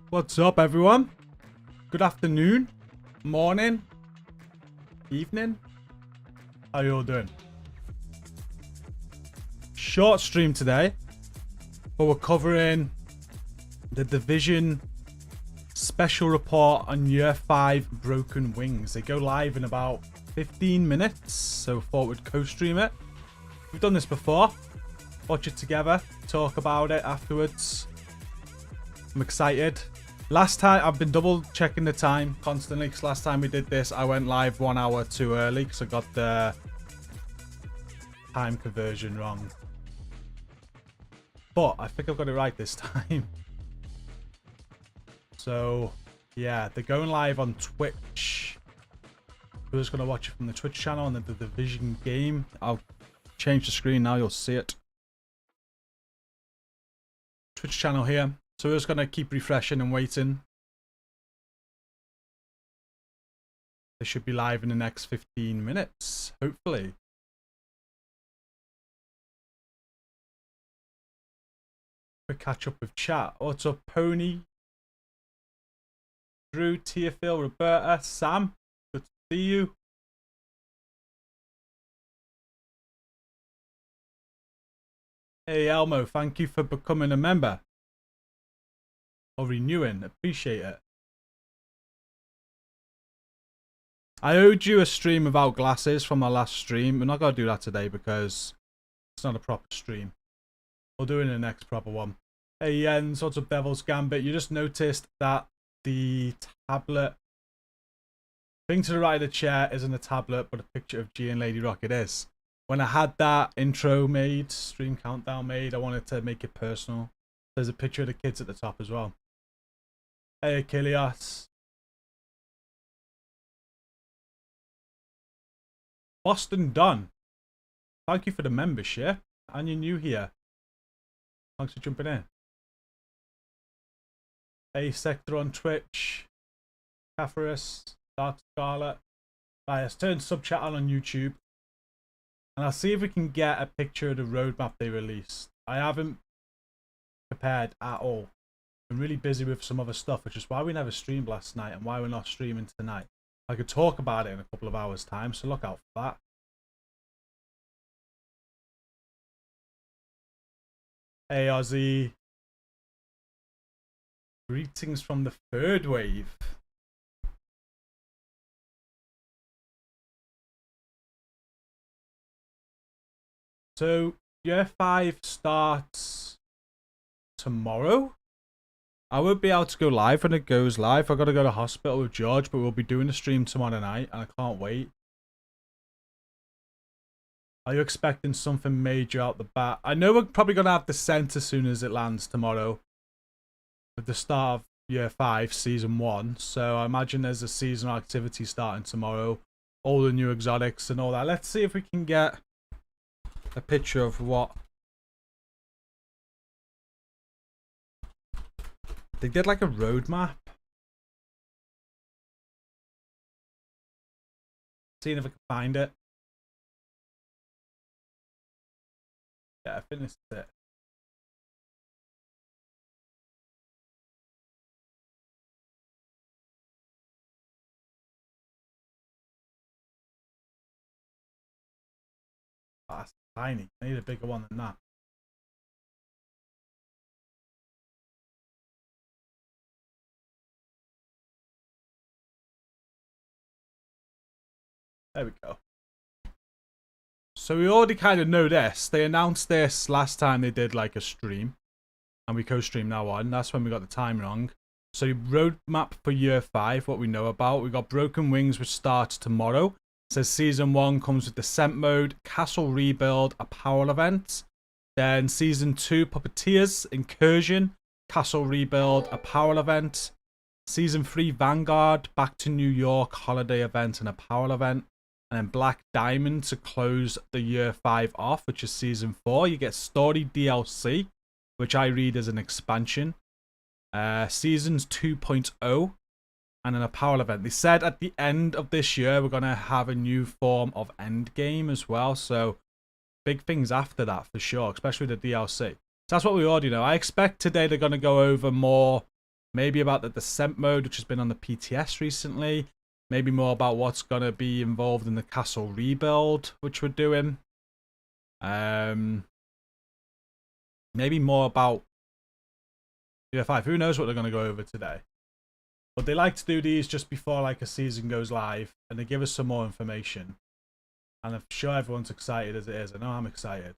What's up, everyone? Good afternoon, morning, evening. How you all doing? Short stream today, but we're covering the Division Special Report on Year 5 Broken Wings. They go live in about 15 minutes, so thought we'd co-stream it. We've done this before. Watch it together, talk about it afterwards. I'm excited. Last time, I've been double checking the time constantly, because last time we did this, I went live 1 hour too early, because I got the time conversion wrong. But I think I've got it right this time. So, yeah, they're going live on Twitch. We're just going to watch it from the Twitch channel and then the Division game. I'll change the screen now, you'll see it. Twitch channel here. So we're just going to keep refreshing and waiting. They should be live in the next 15 minutes, hopefully. Quick catch up with chat. What's up, Pony? Drew, Tearfield, Roberta, Sam. Good to see you. Hey, Elmo, thank you for becoming a member. Or renewing, appreciate it. I owed you a stream without glasses from my last stream. We're not going to do that today because it's not a proper stream. We'll do it in the next proper one. Hey Jens, what's up, Devil's Gambit? You just noticed that the tablet thing to the right of the chair isn't a tablet but a picture of G and Lady Rock. It is. When I had that intro made, stream countdown made, I wanted to make it personal. There's a picture of the kids at the top as well. Hey KennyH. Boston Dunn. Thank you for the membership. And you're new here. Thanks for jumping in. Hey Sector on Twitch. Catharus. Dark Scarlet. Right, let's turn sub chat on YouTube. And I'll see if we can get a picture of the roadmap they released. I haven't prepared at all. Been really busy with some other stuff, which is why we never streamed last night and why we're not streaming tonight. I could talk about it in a couple of hours time, so look out for that. Hey Ozzy. Greetings from the third wave. So year 5 starts tomorrow. I won't be able to go live when it goes live. I've got to go to hospital with George, but we'll be doing a stream tomorrow night, and I can't wait. Are you expecting something major out the bat? I know we're probably going to have Descent as soon as it lands tomorrow. At the start of year 5, season 1. So I imagine there's a seasonal activity starting tomorrow. All the new exotics and all that. Let's see if we can get a picture of what they did, like a roadmap. Seeing if I can find it. Yeah, I think this is it. Oh, that's tiny. I need a bigger one than that. There we go. So we already kind of know this. They announced this last time they did like a stream. And we co-stream now on. That's when we got the time wrong. So roadmap for year 5, what we know about. We got Broken Wings, which starts tomorrow. It says season 1 comes with Descent mode, Castle Rebuild, apparel event. Then season 2, Puppeteers, Incursion, Castle Rebuild, apparel event. Season 3, Vanguard, Back to New York, holiday event and apparel event. And then Black Diamond to close the year 5 off, which is season 4. You get story DLC, which I read as an expansion. Seasons 2.0 and an apparel event. They said at the end of this year we're going to have a new form of endgame as well. So big things after that for sure, especially the DLC. So that's what we already know. I expect today they're going to go over more Maybe about the descent mode, which has been on the PTS recently. Maybe more about what's going to be involved in the castle rebuild, which we're doing. Maybe more about Year 5. Who knows what they're going to go over today. But they like to do these just before like a season goes live. And they give us some more information. And I'm sure everyone's excited as it is. I know I'm excited.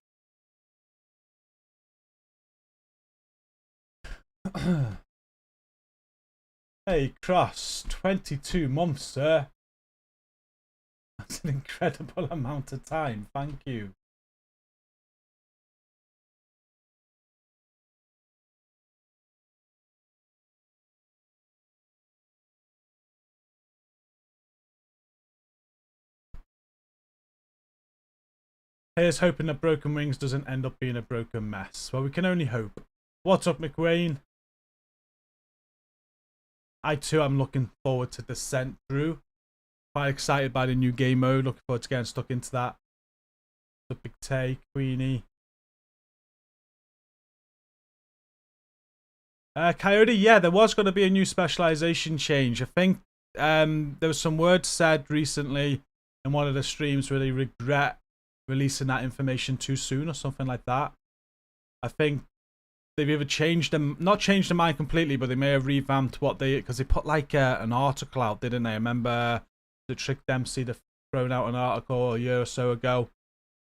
Hey, Cross. 22 months, sir. That's an incredible amount of time. Thank you. Here's hoping that Broken Wings doesn't end up being a broken mess. Well, we can only hope. What's up, McWayne? I too am looking forward to Descent through. Quite excited by the new game mode. Looking forward to getting stuck into that. The Big Tay, Queenie. Coyote, yeah, there was going to be a new specialization change. I think there was some words said recently in one of the streams where they regret releasing that information too soon or something like that. I think they've either changed them, not changed their mind completely, but they may have revamped what they, because they put like an article out, didn't they? I remember the Trick Dempsey thrown out an article a year or so ago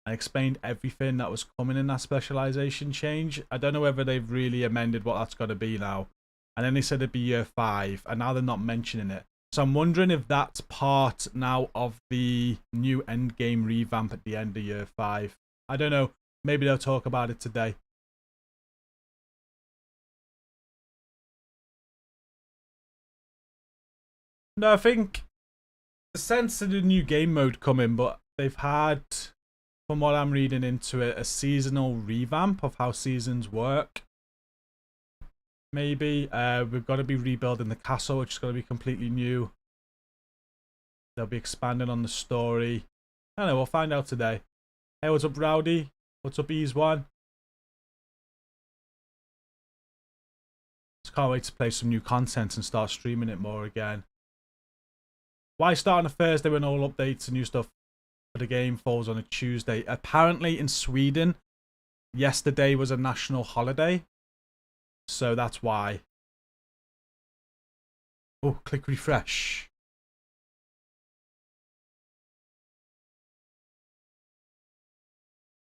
and explained everything that was coming in that specialization change. I don't know whether they've really amended what that's going to be now. And then they said it'd be Year 5, and now they're not mentioning it. So I'm wondering if that's part now of the new endgame revamp at the end of Year 5. I don't know. Maybe they'll talk about it today. No, I think the sense of the new game mode coming, but they've had, from what I'm reading into it, a seasonal revamp of how seasons work. Maybe we've got to be rebuilding the castle, which is going to be completely new. They'll be expanding on the story. I don't know, we'll find out today. Hey, what's up, Rowdy? What's up, Ease1? Just can't wait to play some new content and start streaming it more again. Why start on a Thursday when all updates and new stuff for the game falls on a Tuesday? Apparently in Sweden, yesterday was a national holiday. So that's why. Oh, click refresh.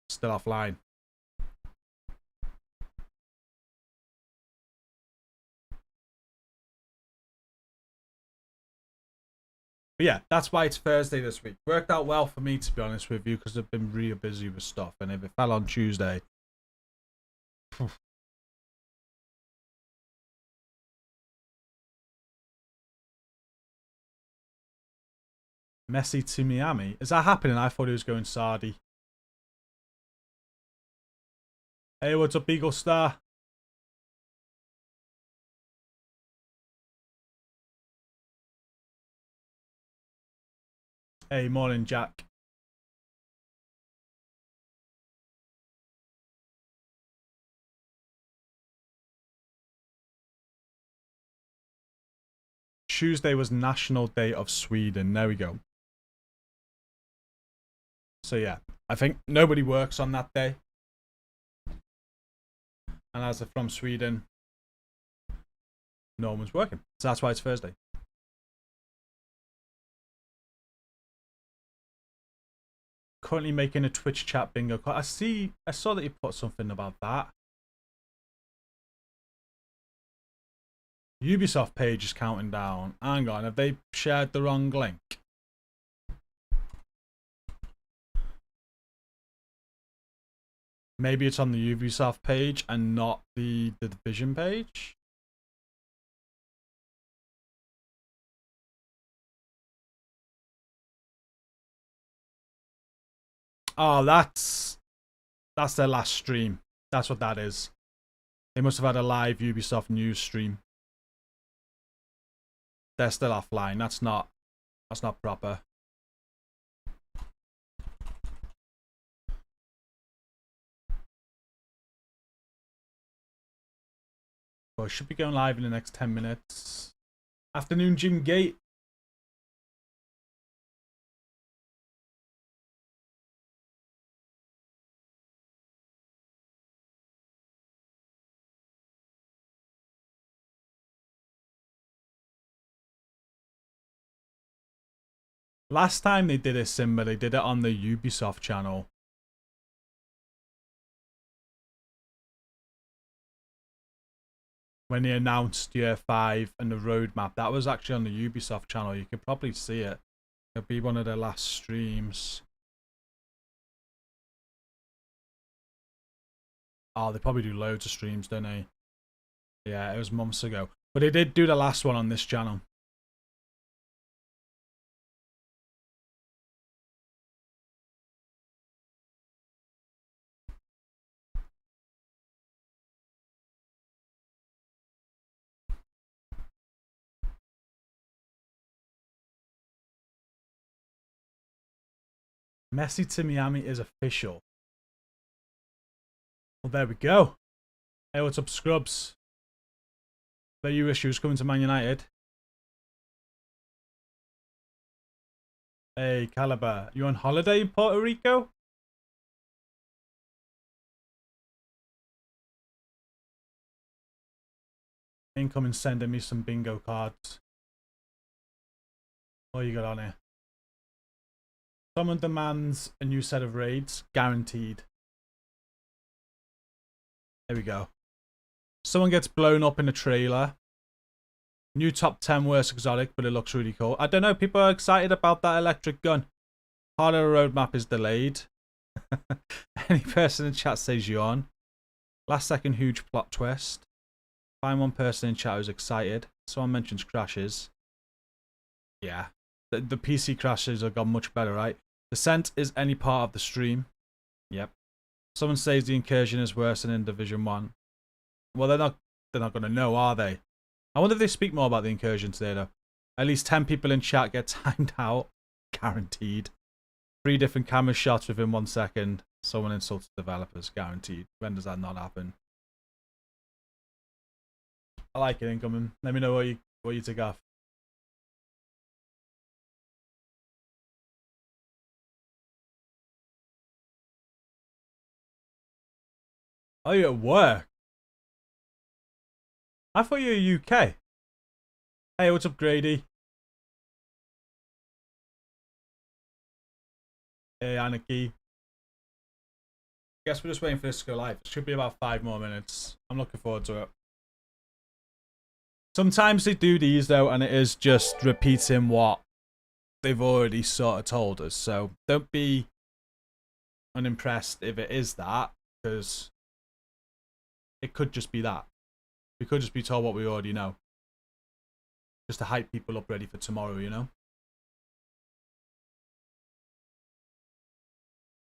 Still offline. But yeah, that's why it's Thursday this week. Worked out well for me, to be honest with you, because I've been really busy with stuff. And if it fell on Tuesday... Messi to Miami. Is that happening? I thought he was going Sardi. Hey, what's up, Eagle Star? Hey, morning, Jack. Tuesday was National Day of Sweden. There we go. So yeah, I think nobody works on that day. And as they're from Sweden, no one's working. So that's why it's Thursday. Currently making a Twitch chat bingo. I saw that you put something about that. Ubisoft page is counting down. Hang on, have they shared the wrong link? Maybe it's on the Ubisoft page and not the Division page. Oh, that's their last stream. That's what that is. They must have had a live Ubisoft news stream. They're still offline. That's not proper. But it should be going live in the next 10 minutes. Afternoon, Jim Gate. Last time they did a sim, they did it on the Ubisoft channel. When they announced Year 5 and the roadmap, that was actually on the Ubisoft channel. You can probably see it. It'll be one of their last streams. Oh, they probably do loads of streams, don't they? Yeah, it was months ago. But they did do the last one on this channel. Messi to Miami is official. Well, there we go. Hey, what's up, Scrubs? There you issues coming to Man United. Hey, Caliber, you on holiday in Puerto Rico? Incoming sending me some bingo cards. What you got on here? Someone demands a new set of raids. Guaranteed. There we go. Someone gets blown up in a trailer. New top 10 worst exotic, but it looks really cool. I don't know. People are excited about that electric gun. Part of the roadmap is delayed. Any person in chat says yawn. Last second huge plot twist. Find one person in chat who's excited. Someone mentions crashes. Yeah. The PC crashes have got much better, right? Descent is any part of the stream. Yep. Someone says the incursion is worse than in Division 1. Well, they're not going to know, are they? I wonder if they speak more about the incursion today, though. At least 10 people in chat get timed out. Guaranteed. 3 different camera shots within 1 second. Someone insults developers. Guaranteed. When does that not happen? I like it, incoming. Let me know what you take off. Oh, you're at work? I thought you were UK. Hey, what's up, Grady? Hey, Anarchy. Guess we're just waiting for this to go live. It should be about 5 more minutes. I'm looking forward to it. Sometimes they do these, though, and it is just repeating what they've already sort of told us. So don't be unimpressed if it is that, because it could just be that. We could just be told what we already know. Just to hype people up ready for tomorrow, you know?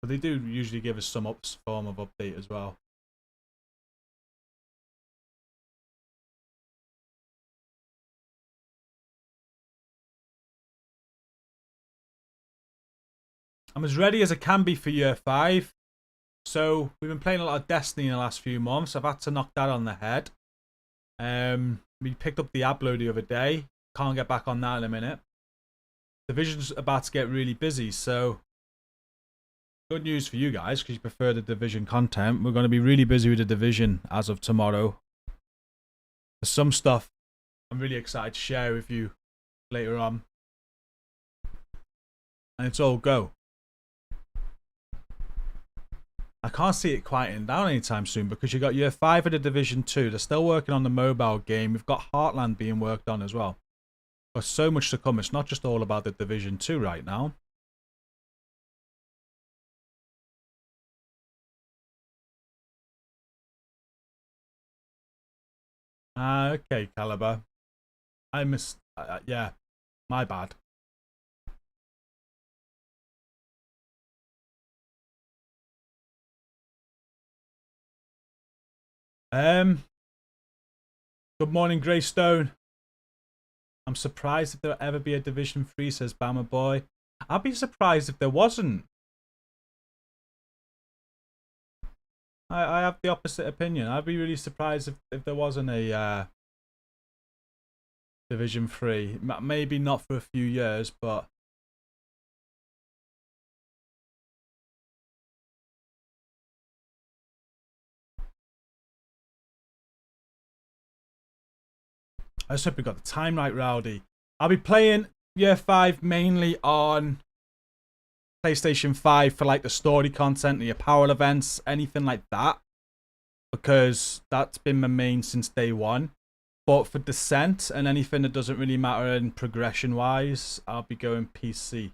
But they do usually give us some form of update as well. I'm as ready as I can be for Year 5. So, we've been playing a lot of Destiny in the last few months. I've had to knock that on the head. We picked up Diablo the other day. Can't get back on that in a minute. Division's about to get really busy, so good news for you guys, because you prefer the Division content. We're going to be really busy with the Division as of tomorrow. There's some stuff I'm really excited to share with you later on. And it's all go. I can't see it quieting down anytime soon, because you've got Year 5 of the Division 2. They're still working on the mobile game. We've got Heartland being worked on as well. There's so much to come. It's not just all about the Division 2 right now. Okay, Caliber. I missed... yeah, my bad. Good morning, Greystone. I'm surprised if there'll ever be a Division 3, says Bama Boy. I'd be surprised if there wasn't. I have the opposite opinion. I'd be really surprised if there wasn't a Division 3. Maybe not for a few years, but I just hope we got the time right, Rowdy. I'll be playing Year 5 mainly on PlayStation 5 for like the story content, the apparel events, anything like that. Because that's been my main since day one. But for Descent and anything that doesn't really matter in progression wise, I'll be going PC.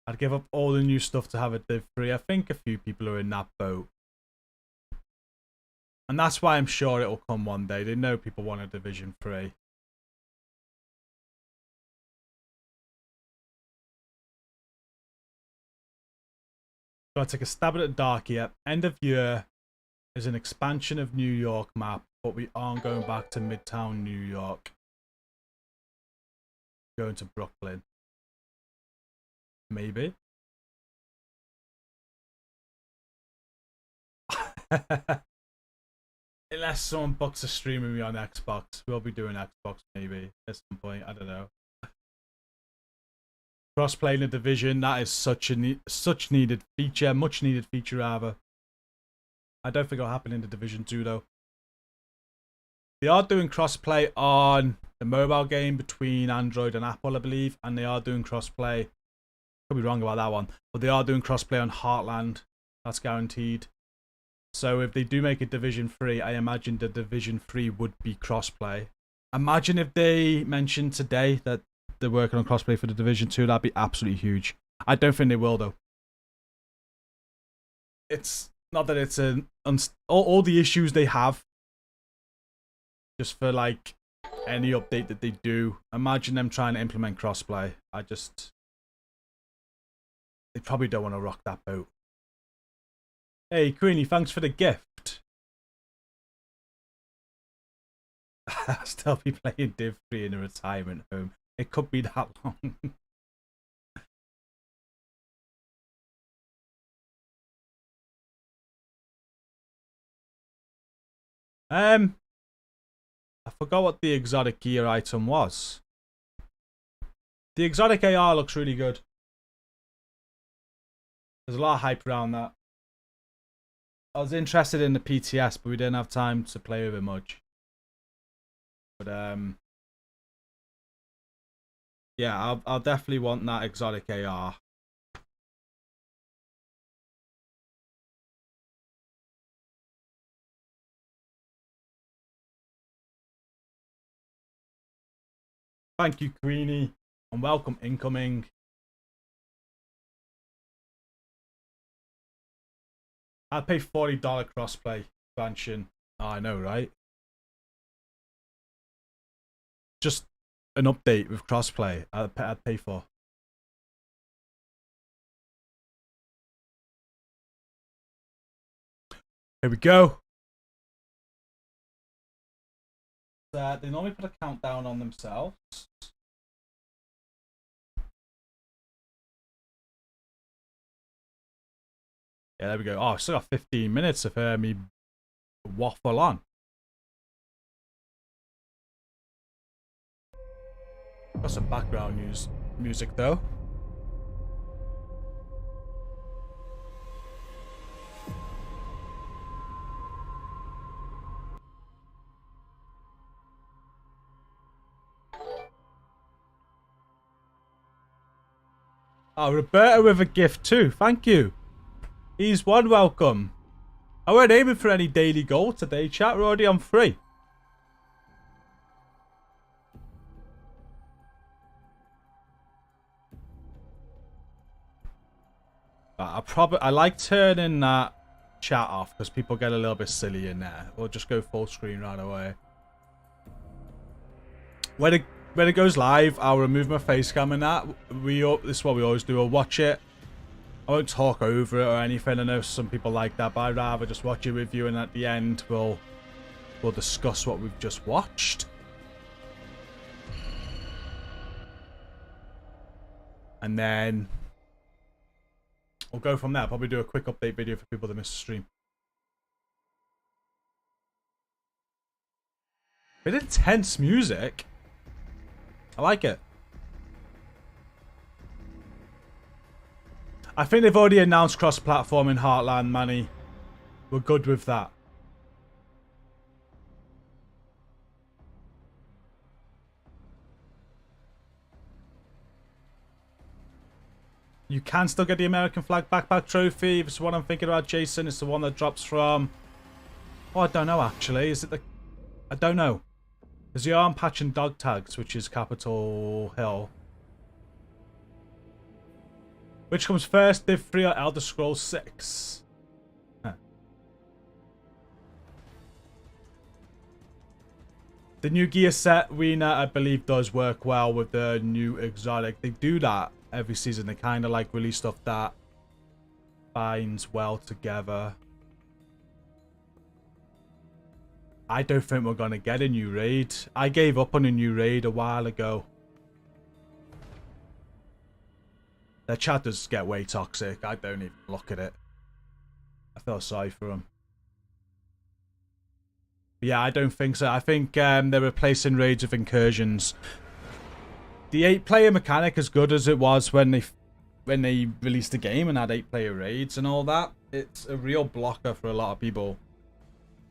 I'd give up all the new stuff to have a Div 3. I think a few people are in that boat. And that's why I'm sure it'll come one day. They know people want a Division 3. So I take a stab at the dark here. End of year is an expansion of New York map, but we aren't going back to Midtown New York. Going to Brooklyn. Maybe. Unless someone books a stream with me on Xbox. We'll be doing Xbox maybe at some point. I don't know. Crossplay in the Division, that is such needed feature. Much needed feature rather. I don't think it'll happen in the Division 2 though. They are doing crossplay on the mobile game between Android and Apple, I believe. And they are doing crossplay. Could be wrong about that one. But they are doing crossplay on Heartland. That's guaranteed. So if they do make a Division 3, I imagine the Division 3 would be crossplay. Imagine if they mentioned today that they're working on crossplay for the Division 2. That'd be absolutely huge. I don't think they will though. It's not that it's all the issues they have. Just for like any update that they do. Imagine them trying to implement crossplay. They probably don't want to rock that boat. Hey, Queenie, thanks for the gift. I'll still be playing Div 3 in a retirement home. It could be that long. I forgot what the exotic gear item was. The exotic AR looks really good. There's a lot of hype around that. I was interested in the PTS, but we didn't have time to play with it much. But yeah, I'll definitely want that exotic AR. Thank you, Queenie, and welcome incoming. I'd pay $40 crossplay expansion. Oh, I know, right? Just an update with crossplay. I'd pay for. Here we go. They normally put a countdown on themselves. Yeah, there we go. Oh, I still got 15 minutes of me waffle on. Got some background music though. Oh, Roberta with a gift too. Thank you. He's one welcome. I weren't aiming for any daily goal today, chat. We're already on 3. I like turning that chat off because people get a little bit silly in there. Or just go full screen right away. When it goes live, I'll remove my face cam and that. This is what we always do. We'll watch it. I won't talk over it or anything. I know some people like that, but I'd rather just watch it with you, and at the end we'll discuss what we've just watched. And then we'll go from there. Probably do a quick update video for people that missed the stream. Bit intense music. I like it. I think they've already announced cross-platform in Heartland, Manny. We're good with that. You can still get the American flag backpack trophy. If it's the one I'm thinking about, Jason. It's the one that drops from... Oh, I don't know, actually. Is it the... I don't know. There's the arm patch and dog tags, which is Capitol Hill. Which comes first, Div 3 or Elder Scrolls 6? Huh. The new gear set, Arena, I believe, does work well with the new exotic. They do that every season. They kind of like release stuff that binds well together. I don't think we're going to get a new raid. I gave up on a new raid a while ago. Their chat does get way toxic. I don't even look at it. I feel sorry for them. But yeah, I don't think so. I think they're replacing raids with incursions. The 8-player mechanic, as good as it was when they released the game and had 8-player raids and all that, it's a real blocker for a lot of people.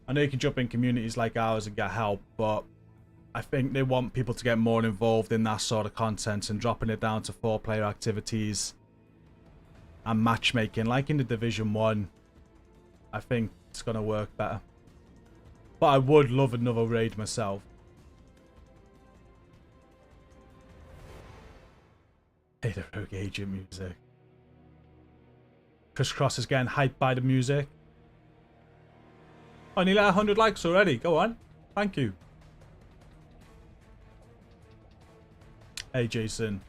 I know you can jump in communities like ours and get help, but I think they want people to get more involved in that sort of content, and dropping it down to 4-player activities and matchmaking, like in the Division 1, I think it's going to work better. But I would love another raid myself. Hey, the Rogue Agent music. Crisscross is getting hyped by the music. Oh, nearly 100 likes already. Go on. Thank you. Hey, Jason.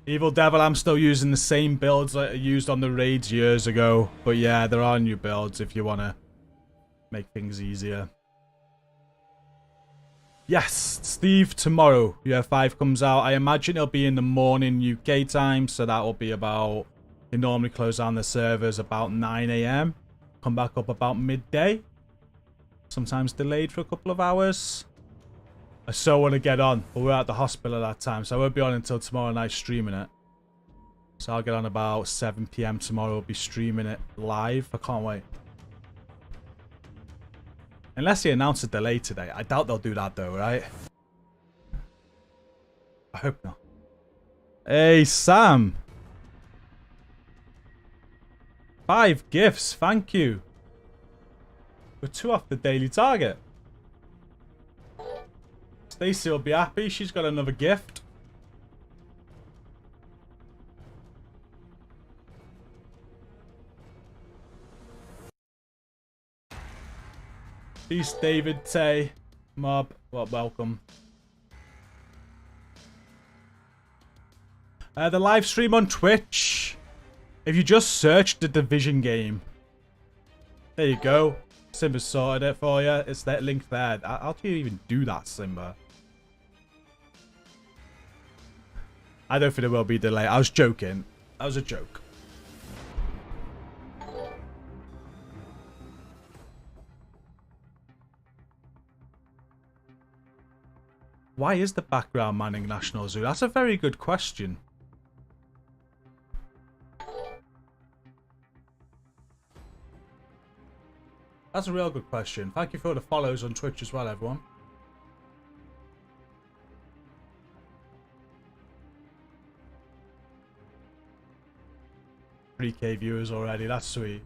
Evil Devil, I'm still using the same builds that I used on the raids years ago. But yeah, there are new builds if you want to make things easier. Yes, Steve, tomorrow UF5 comes out. I imagine it'll be in the morning UK time, so that will be about... They normally close down the servers about 9 AM. Come back up about midday. Sometimes delayed for a couple of hours. I so want to get on, but we're at the hospital at that time, so I won't be on until tomorrow night streaming it. So I'll get on about 7 PM tomorrow. I'll be streaming it live. I can't wait. Unless they announce a delay today. I doubt they'll do that though, right? I hope not. Hey, Sam. 5 gifts. Thank you. We're 2 off the daily target. Stacey will be happy. She's got another gift. Peace, David, Tay, Mob. Well, welcome. The live stream on Twitch. If you just search the Division game. There you go. Simba sorted it for you. It's that link there. How do you even do that, Simba? I don't think there will be delay. I was joking. That was a joke. Why is the background manning National Zoo? That's a very good question. That's a real good question. Thank you for the follows on Twitch as well, everyone. 3K viewers already. That's sweet.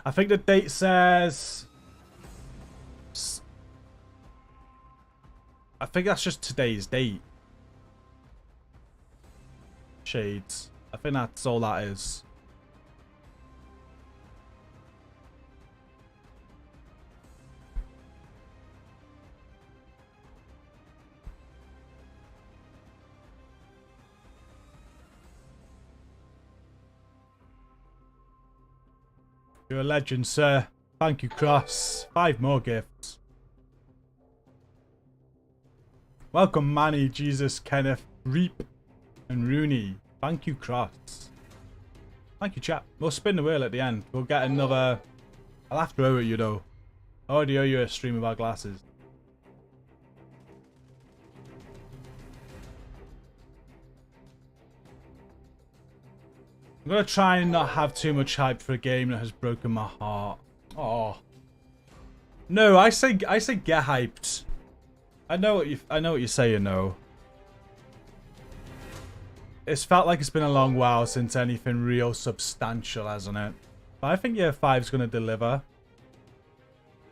I think the date says... I think that's just today's date. Shades. I think that's all that is. You're a legend, sir. Thank you, Cross. 5 more gifts. Welcome, Manny, Jesus, Kenneth, Reap, and Rooney. Thank you, Cross. Thank you, chap. We'll spin the wheel at the end. We'll get another... I'll have to owe it you, though. I already owe you a stream of our glasses. I'm going to try and not have too much hype for a game that has broken my heart. Oh. No, I say get hyped. I know what you're saying, though. It's felt like it's been a long while since anything real substantial, hasn't it? But I think year 5 is going to deliver.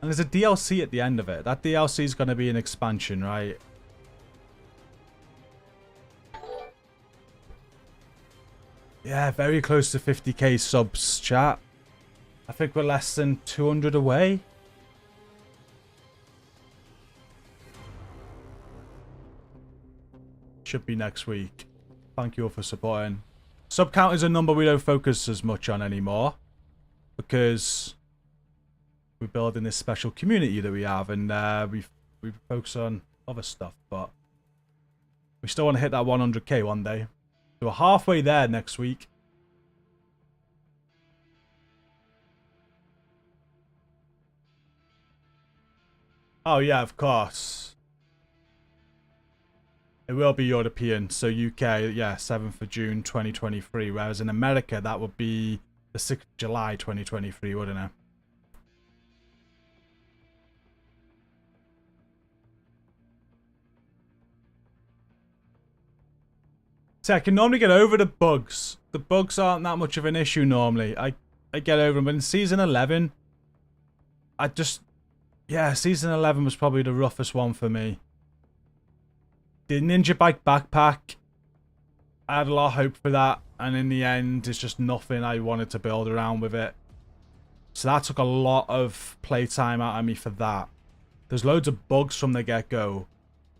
And there's a DLC at the end of it. That DLC is going to be an expansion, right? Yeah, very close to 50k subs, chat. I think we're less than 200 away. Should be next week. Thank you all for supporting. Sub count is a number we don't focus as much on anymore, because we're building this special community that we have, and we focus on other stuff, but we still want to hit that 100k one day. So we're halfway there next week. Oh yeah, of course. It will be European, so UK, yeah, 7th of June 2023, whereas in America that would be the 6th of July 2023, wouldn't it? See, I can normally get over the bugs. The bugs aren't that much of an issue normally. I get over them, but in Season 11, yeah, Season 11 was probably the roughest one for me. The Ninja Bike backpack, I had a lot of hope for that, and in the end, it's just nothing I wanted to build around with it. So that took a lot of playtime out of me for that. There's loads of bugs from the get-go.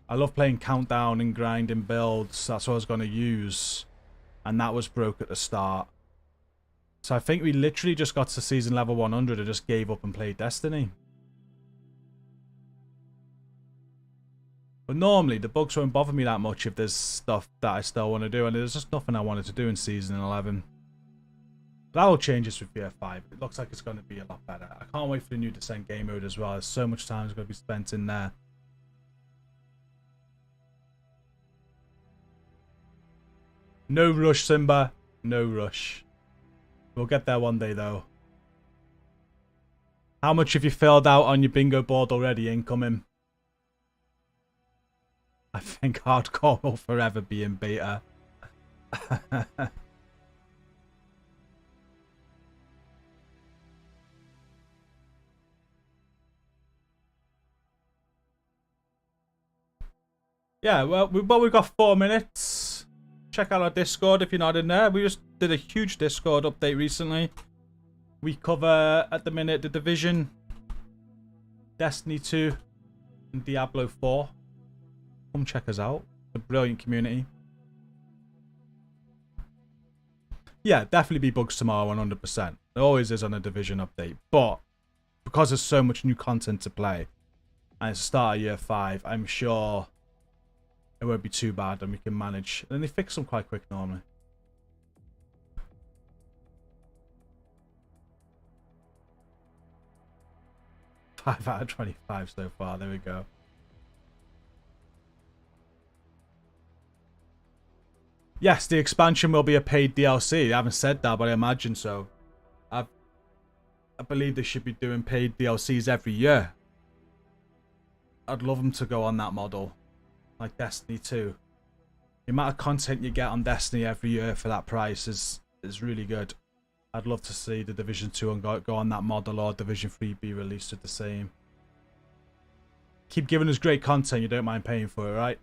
I love playing Countdown and grinding builds. That's what I was going to use. And that was broke at the start. So I think we literally just got to season level 100 and just gave up and played Destiny. But normally, the bugs won't bother me that much if there's stuff that I still want to do. And there's just nothing I wanted to do in season 11. That will change this with year 5. It looks like it's going to be a lot better. I can't wait for the new Descent game mode as well. There's so much time is going to be spent in there. No rush, Simba. No rush. We'll get there one day, though. How much have you filled out on your bingo board already? Incoming. I think hardcore will forever be in beta. Yeah, well, we've got 4 minutes. Check out our Discord if you're not in there. We just did a huge Discord update recently. We cover, at the minute, The Division, Destiny 2, and Diablo 4. Come check us out. It's a brilliant community. Yeah, definitely be bugs tomorrow, 100%. There always is on a Division update. But because there's so much new content to play, and it's the start of year 5, I'm sure it won't be too bad and we can manage. And they fix them quite quick normally. Five out of 25 so far. There we go. Yes, the expansion will be a paid DLC. I haven't said that, but I imagine so. I believe they should be doing paid DLCs every year. I'd love them to go on that model. Like Destiny 2. The amount of content you get on Destiny every year for that price is really good. I'd love to see the Division 2 and go on that model, or Division 3 be released with the same. Keep giving us great content, you don't mind paying for it, right?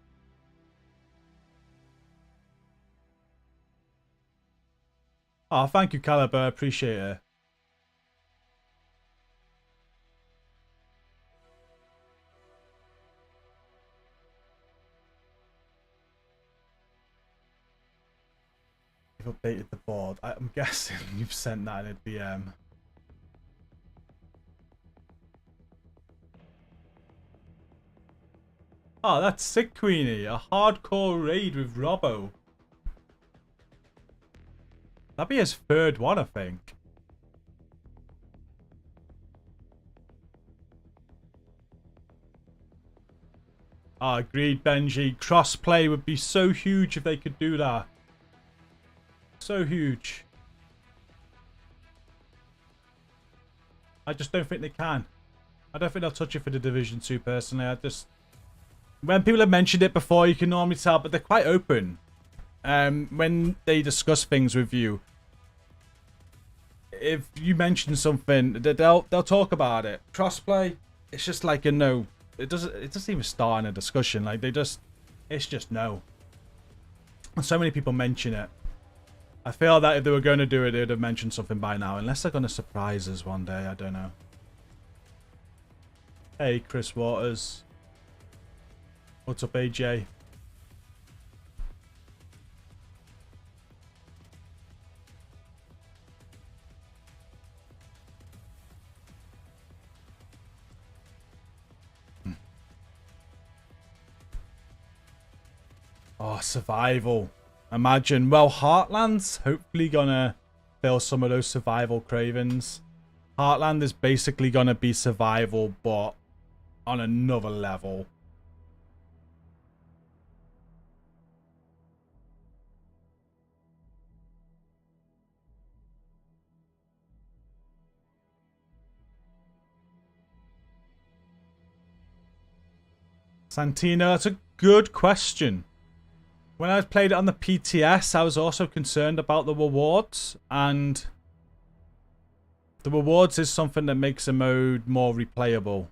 Oh, thank you, Caliber. I appreciate it. You've updated the board. I'm guessing you've sent that in a DM. Oh, that's sick, Queenie. A hardcore raid with Robbo. That'd be his third one, I think. Oh, agreed, Benji. Crossplay would be so huge if they could do that. So huge. I just don't think they can. I don't think they'll touch it for the Division 2 personally. When people have mentioned it before, you can normally tell, but they're quite open. When they discuss things with you, if you mention something, they'll talk about it. Crossplay, it's just like a no. It doesn't even start in a discussion. Like it's just no. And so many people mention it. I feel that if they were going to do it, they would have mentioned something by now. Unless they're going to surprise us one day, I don't know. Hey, Chris Waters. What's up, AJ? Oh, survival. Imagine. Well, Heartland's hopefully gonna fill some of those survival cravings. Heartland is basically gonna be survival, but on another level. Santina, that's a good question. When I played it on the PTS, I was also concerned about the rewards, and the rewards is something that makes a mode more replayable.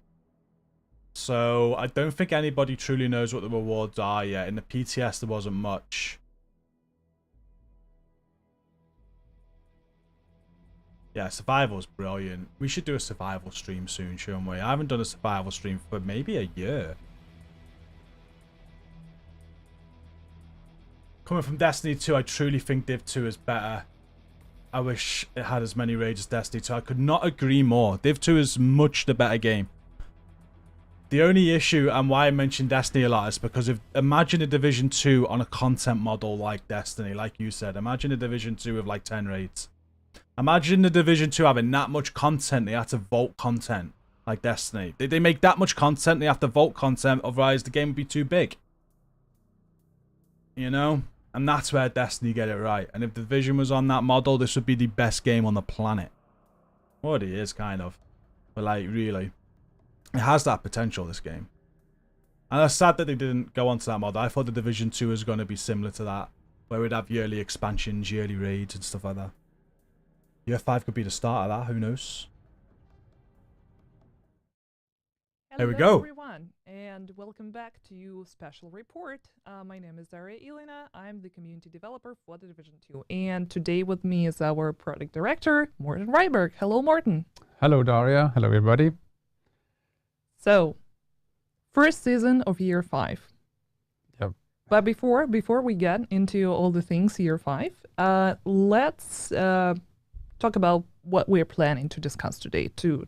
So I don't think anybody truly knows what the rewards are yet. In the PTS, there wasn't much. Yeah, survival's brilliant. We should do a survival stream soon, shouldn't we? I haven't done a survival stream for maybe a year. Coming from Destiny 2, I truly think Div 2 is better. I wish it had as many raids as Destiny 2. I could not agree more. Div 2 is much the better game. The only issue, and why I mentioned Destiny a lot, is because imagine a Division 2 on a content model like Destiny, like you said. Imagine a Division 2 with like 10 raids. Imagine the Division 2 having that much content, they have to vault content like Destiny. They make that much content, they have to vault content, otherwise the game would be too big. You know? And that's where Destiny get it right. And if the Division was on that model, this would be the best game on the planet. Well, it is, kind of. But, like, really. It has that potential, this game. And it's sad that they didn't go onto that model. I thought the Division 2 was going to be similar to that. Where we'd have yearly expansions, yearly raids, and stuff like that. Year 5 could be the start of that. Who knows? There we go. Everyone, and welcome back to Special Report. My name is Daria Elena. I'm the community developer for the Division 2. And today with me is our product director, Morten Reiberg. Hello, Morten. Hello, Daria. Hello, everybody. So, first season of Year 5. Yep. But before we get into all the things Year 5, let's talk about what we're planning to discuss today to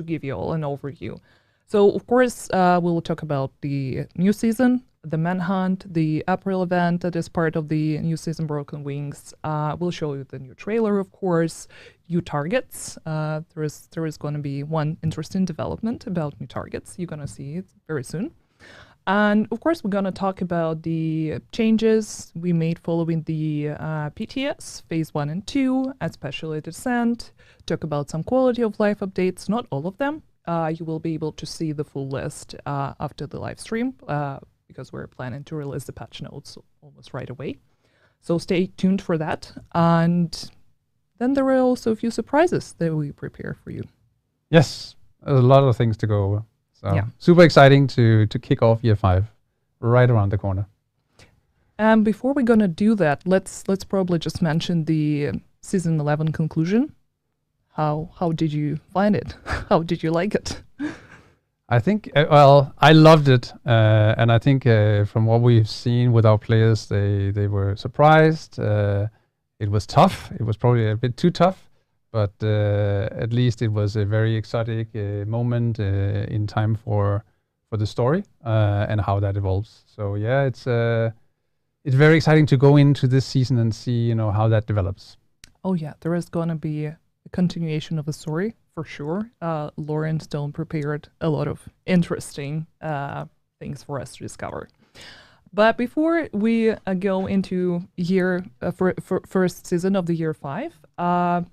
give you all an overview. So, of course, we'll talk about the new season, the Manhunt, the apparel event that is part of the new season Broken Wings. We'll show you the new trailer, of course, new targets. There is going to be one interesting development about new targets. You're going to see it very soon. And, of course, we're going to talk about the changes we made following the PTS, Phase 1 and 2, especially Descent, talk about some quality of life updates, not all of them. You will be able to see the full list after the live stream because we're planning to release the patch notes almost right away. So stay tuned for that. And then there are also a few surprises that we prepare for you. Yes, there's a lot of things to go over. So yeah. Super exciting to kick off Year 5 right around the corner. And before we're going to do that, let's probably just mention the Season 11 conclusion. How did you find it? How did you like it? I think, well, I loved it. And I think from what we've seen with our players, they were surprised. It was tough. It was probably a bit too tough. But at least it was a very exotic moment in time for for the story and how that evolves. So yeah, it's very exciting to go into this season and see how that develops. Oh yeah, there is going to be a continuation of the story for sure. Lauren Stone prepared a lot of interesting things for us to discover. But before we go into first season of the year 5, I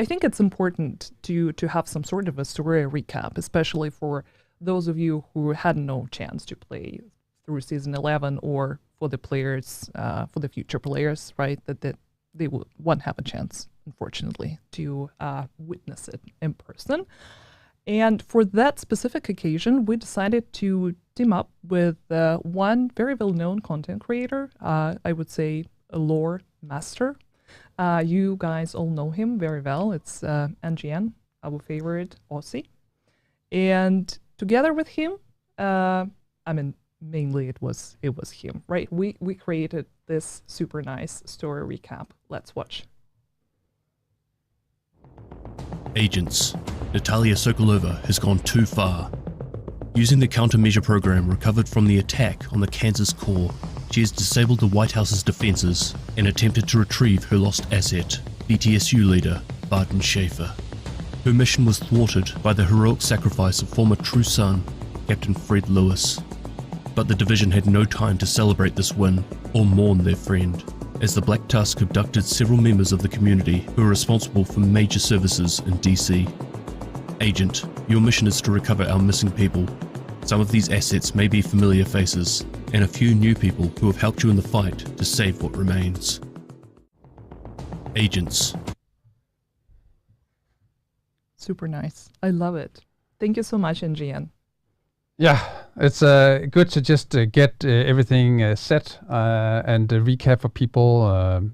think it's important to have some sort of a story recap, especially for those of you who had no chance to play through season 11, or for the players, for the future players, right? That they won't have a chance, unfortunately, to witness it in person. And for that specific occasion, we decided to team up with one very well-known content creator, I would say a lore master. You guys all know him very well. It's NGN, our favorite Aussie. And together with him, mainly it was him, right? We created this super nice story recap. Let's watch. Agents. Natalia Sokolova has gone too far. Using the countermeasure program recovered from the attack on the Kansas core, she has disabled the White House's defenses and attempted to retrieve her lost asset, BTSU leader Barton Schaefer. Her mission was thwarted by the heroic sacrifice of former True Son, Captain Fred Lewis. But the division had no time to celebrate this win or mourn their friend, as the Black Tusk abducted several members of the community who are responsible for major services in DC. Agent, your mission is to recover our missing people. Some of these assets may be familiar faces, and a few new people who have helped you in the fight to save what remains. Agents. Super nice. I love it. Thank you so much, NGN. Yeah, it's good to just get everything set and recap for people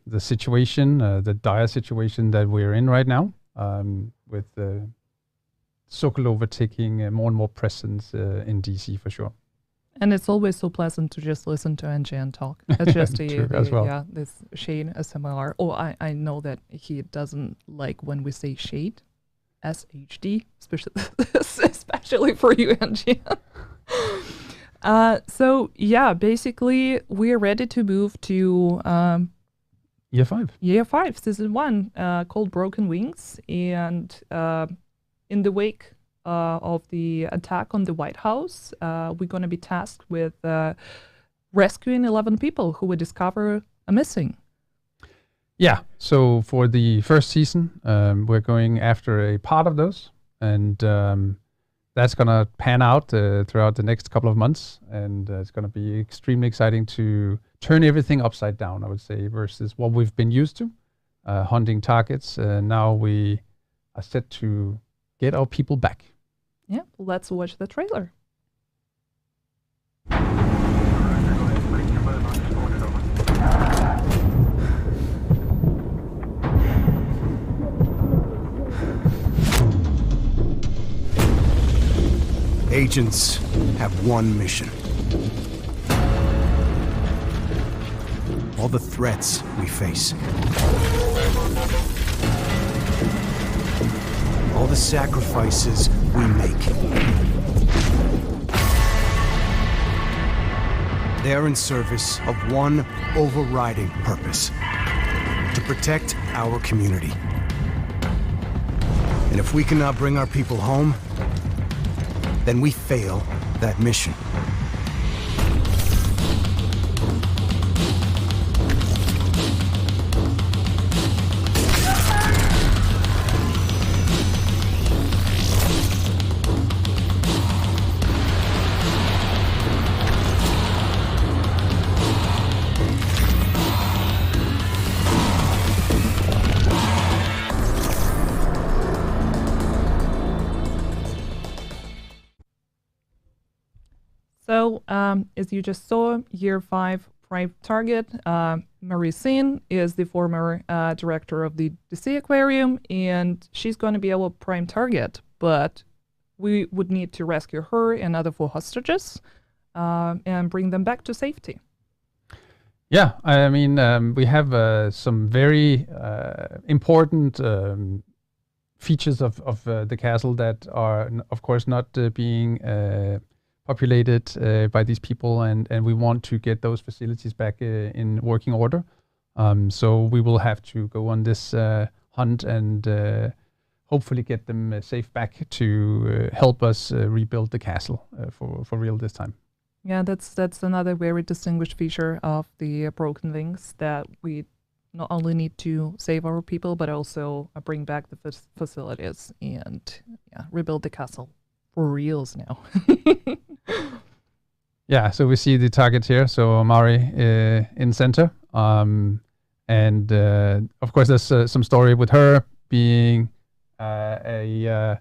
the situation, the dire situation that we're in right now, with Sokolova taking more and more presence in DC for sure. And it's always so pleasant to just listen to NGN talk. It's just this shade SMR. Oh, I know that he doesn't like when we say shade. SHD, especially for you, NGN. So yeah, basically we're ready to move to Year 5. Year 5, Season 1, called Broken Wings. And in the wake of the attack on the White House, we're going to be tasked with rescuing 11 people who we discover are missing. Yeah, so for the first season, we're going after a part of those, and that's going to pan out throughout the next couple of months, and it's going to be extremely exciting to turn everything upside down, I would say, versus what we've been used to, hunting targets. Now we are set to get our people back. Yeah, let's watch the trailer. Agents have one mission. All the threats we face. All the sacrifices we make. They're in service of one overriding purpose: to protect our community. And if we cannot bring our people home, then we fail that mission. So, as you just saw, Year 5 prime target, Marie Sin is the former director of the DC Aquarium, and she's going to be our prime target, but we would need to rescue her and other 4 hostages and bring them back to safety. Yeah, I mean, we have some very important features of the castle that are, of course, not being populated by these people, and we want to get those facilities back in working order. So we will have to go on this hunt and hopefully get them safe back to help us rebuild the castle for real this time. Yeah, that's another very distinguished feature of the Broken Wings, that we not only need to save our people, but also bring back the facilities and rebuild the castle for reals now. Yeah, so we see the target here. So Mari in center. And of course, there's some story with her being a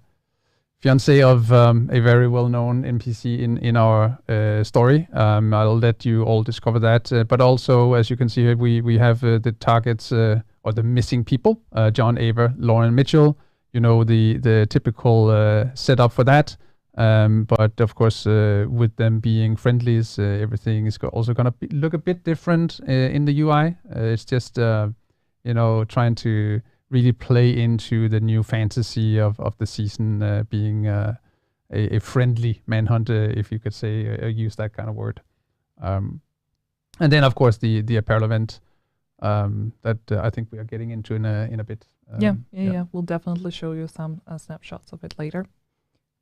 fiancé of a very well-known NPC in our story. I'll let you all discover that. But also, as you can see here, we have the targets or the missing people: John Aver, Lauren Mitchell. You know, the typical setup for that. But of course, with them being friendlies, everything is also going to look a bit different in the UI. It's just trying to really play into the new fantasy of the season, being a friendly manhunter, if you could say, use that kind of word. And then, of course, the apparel event that I think we are getting into in a bit. Yeah. We'll definitely show you some snapshots of it later.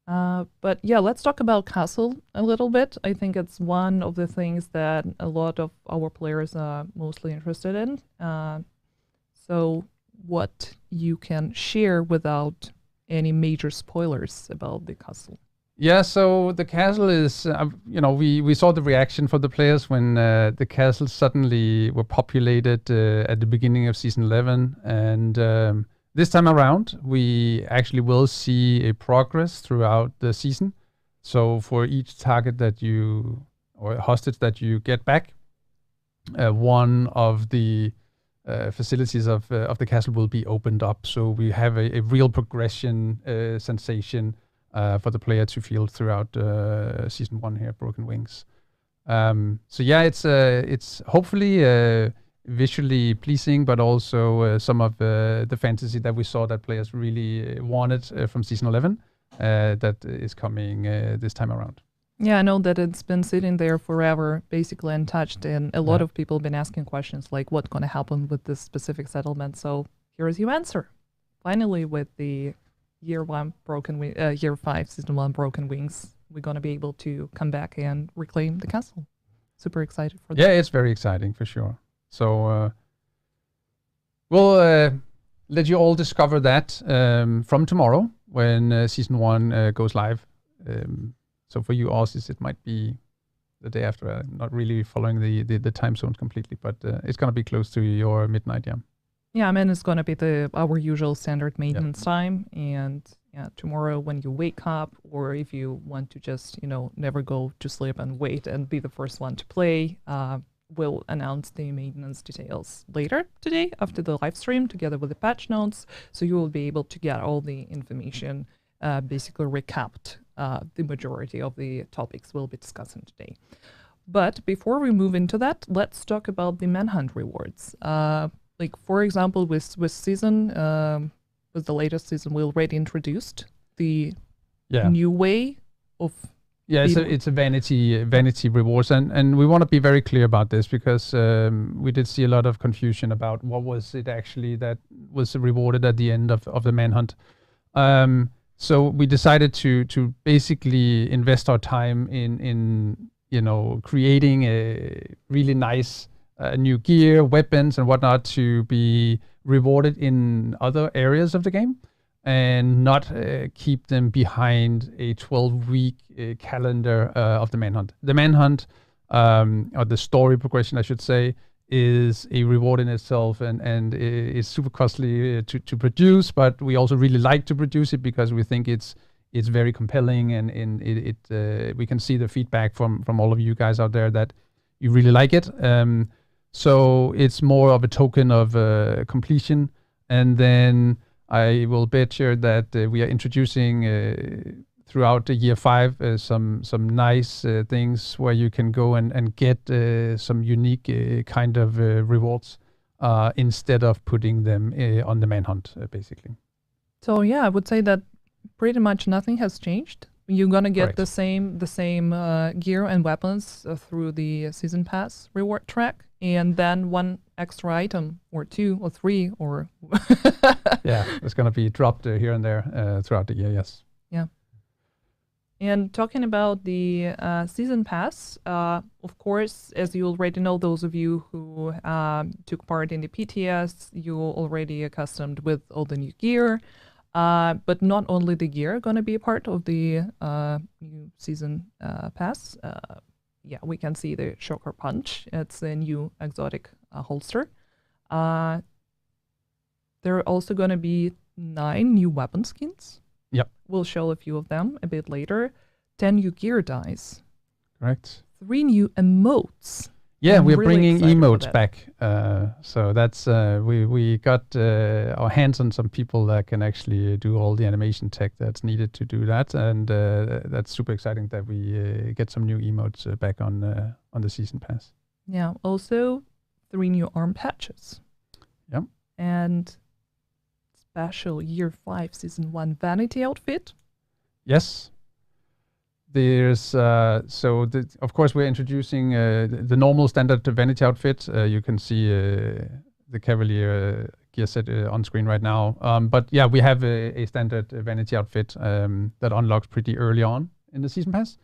But yeah, let's talk about Castle a little bit. I think it's one of the things that a lot of our players are mostly interested in. So what you can share without any major spoilers about the castle. Yeah, so the castle is, we saw the reaction for the players when the castles suddenly were populated at the beginning of Season 11. And this time around, we actually will see a progress throughout the season. So for each target that or hostage that you get back, one of the facilities of the castle will be opened up. So we have a real progression sensation for the player to feel throughout Season 1 here, Broken Wings. So yeah, it's hopefully visually pleasing, but also some of the fantasy that we saw that players really wanted from Season 11 that is coming this time around. Yeah, I know that it's been sitting there forever, basically untouched, and a lot of people have been asking questions like what's going to happen with this specific settlement. So here's your answer. Finally, with the Year 5 Season 1 Broken Wings, we're going to be able to come back and reclaim the castle. Super excited for that. Yeah, it's very exciting for sure. So we'll let you all discover that from tomorrow when Season 1 goes live. So for you Aussies, it might be the day after. I'm not really following the time zones completely, but it's going to be close to your midnight, yeah. Yeah, I mean, it's going to be our usual standard maintenance time. And tomorrow when you wake up, or if you want to just, never go to sleep and wait and be the first one to play, we'll announce the maintenance details later today after the live stream together with the patch notes. So you will be able to get all the information basically recapped. The majority of the topics we'll be discussing today. But before we move into that, let's talk about the Manhunt rewards. Like, for example, with the latest season, we already introduced the new way of... Yeah, it's a vanity rewards. And we want to be very clear about this because we did see a lot of confusion about what was it actually that was rewarded at the end of the Manhunt. So we decided to basically invest our time in creating a really nice new gear, weapons, and whatnot to be rewarded in other areas of the game, and not keep them behind a 12-week calendar of the Manhunt. The Manhunt, or the story progression, I should say, is a reward in itself, and it's super costly to produce, but we also really like to produce it because we think it's very compelling, and we can see the feedback from all of you guys out there that you really like it. So it's more of a token of completion, and then I will bet you that we are introducing throughout the Year 5 some nice things where you can go and get some unique kind of rewards instead of putting them on the Manhunt, basically. So yeah, I would say that pretty much nothing has changed. You're gonna get Correct. the same gear and weapons through the season pass reward track, and then one extra item or 2 or 3 or Yeah, it's going to be dropped here and there throughout the year. Yes. And talking about the season pass, of course, as you already know, those of you who took part in the PTS, you're already accustomed with all the new gear. But not only the gear going to be a part of the new season pass. Yeah, we can see the Shocker Punch. It's a new exotic holster. There are also going to be 9 new weapon skins. Yep. We'll show a few of them a bit later. 10 new gear dice. Correct. 3 new emotes. Yeah, I'm we're really bringing excited for emotes that. back. So that's we got our hands on some people that can actually do all the animation tech that's needed to do that, and that's super exciting that we get some new emotes back on the season pass. Yeah, also 3 new arm patches. Yep. And special Year 5 Season 1 vanity outfit. Yes. There's of course we're introducing the normal standard vanity outfit. You can see the Cavalier gear set on screen right now. But yeah, we have a standard vanity outfit that unlocks pretty early on in the season pass.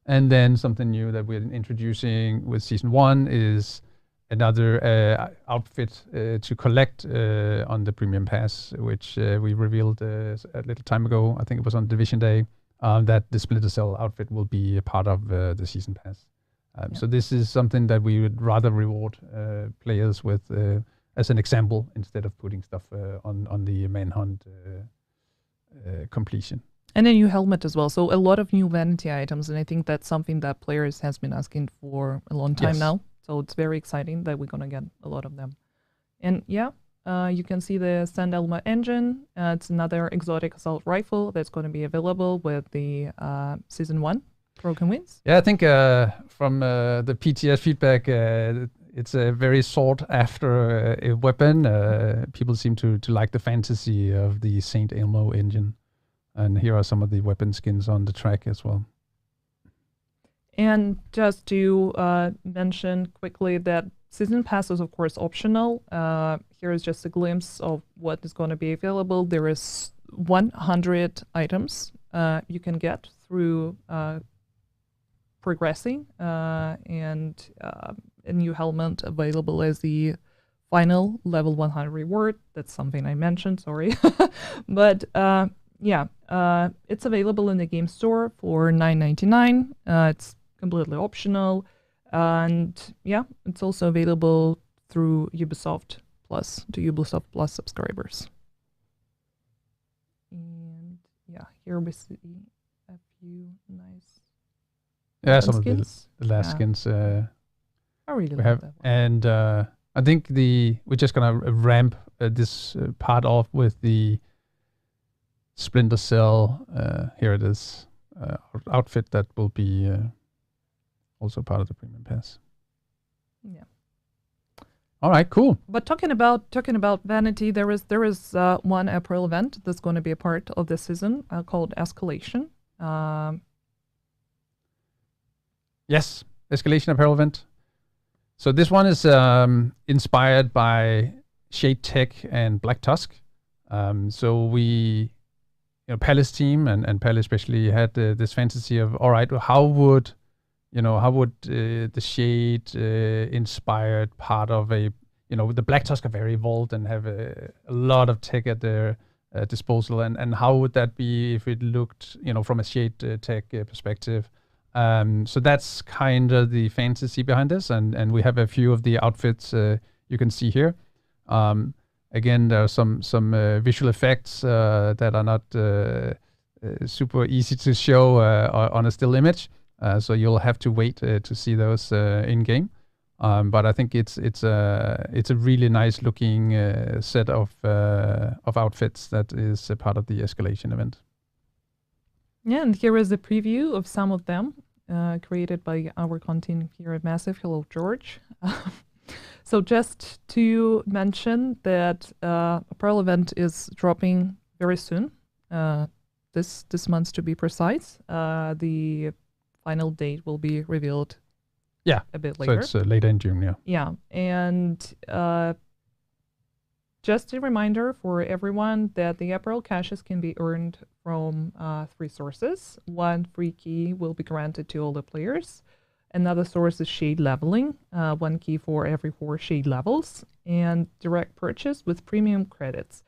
And then something new that we're introducing with season 1 is another outfit to collect on the premium pass, which we revealed a little time ago. I think it was on Division Day. That the Splinter Cell outfit will be a part of the season pass. So this is something that we would rather reward players with as an example instead of putting stuff on the Manhunt completion. And a new helmet as well. So a lot of new vanity items, and I think that's something that players has been asking for a long time Yes. now. So it's very exciting that we're gonna get a lot of them. And yeah, you can see the Sand Elma engine. It's another exotic assault rifle that's going to be available with the season 1 Broken Winds. Yeah, I think from the PTS feedback, it's a very sought after a weapon. People seem to like the fantasy of the Saint Elmo engine. And here are some of the weapon skins on the track as well. And just to mention quickly that season pass is of course optional. Here is just a glimpse of what is going to be available. There is 100 items you can get through progressing, and a new helmet available as the final level 100 reward. That's something I mentioned, sorry. But yeah, it's available in the game store for $9.99. It's completely optional. And yeah, it's also available through Ubisoft Plus to Ubisoft Plus subscribers. And yeah, here we see a few nice Yeah, some of skins. the last skins I really we like have. that one. And I think we're just going to ramp this part off with the Splinter Cell. Here it is, outfit that will be also part of the premium pass. Yeah. All right, cool. But talking about vanity, there is one April event that's going to be a part of this season called Escalation. Yes, Escalation apparel event. So this one is inspired by Shade Tech and Black Tusk. So we, Palace team and Palace especially had this fantasy of, all right, how would the Shade inspired part of a, the Black Tusk are very evolved and have a lot of tech at their disposal, and how would that be if it looked, from a Shade Tech perspective? So that's kind of the fantasy behind this, and we have a few of the outfits you can see here. Again, there are some visual effects that are not super easy to show on a still image, so you'll have to wait to see those in game. But I think it's a really nice looking set of outfits that is a part of the Escalation event. Yeah, and here is a preview of some of them created by our content here at Massive. Hello, George. So just to mention that Apparel event is dropping very soon. This month, to be precise. The final date will be revealed. Yeah, a bit so later. it's later in June. Yeah. Yeah, and just a reminder for everyone that the apparel caches can be earned from 3 sources. One free key will be granted to all the players. Another source is shade leveling, 1 key for every 4 shade levels, and direct purchase with premium credits.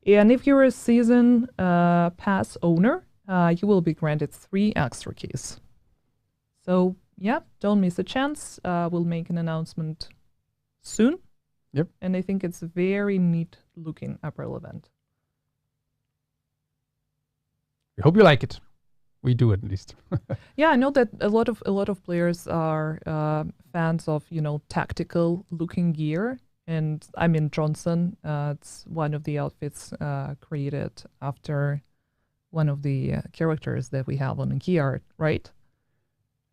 And if you're a season pass owner, you will be granted 3 extra keys. So yeah, don't miss a chance. We'll make an announcement soon. Yep. And I think it's a very neat looking apparel event. We hope you like it. We do at least. Yeah, I know that a lot of players are fans of, tactical looking gear. And I mean, Johnson, it's one of the outfits created after one of the characters that we have on the key art, right?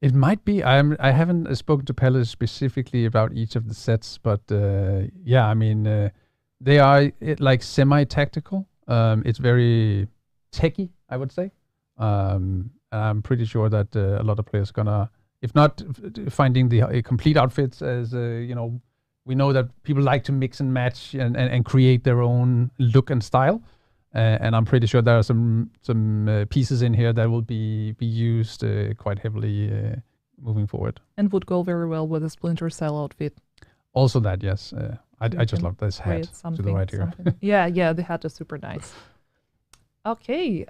It might be. I haven't spoken to Pelle specifically about each of the sets, but yeah, I mean, they are like semi-tactical. It's very techy, I would say. I'm pretty sure that a lot of players are gonna, if not finding the complete outfits, as we know that people like to mix and match and create their own look and style. And I'm pretty sure there are some pieces in here that will be used quite heavily moving forward. And would go very well with a Splinter Cell outfit. Also that, yes. I just love this hat to the right here. Yeah, the hat is super nice. Okay,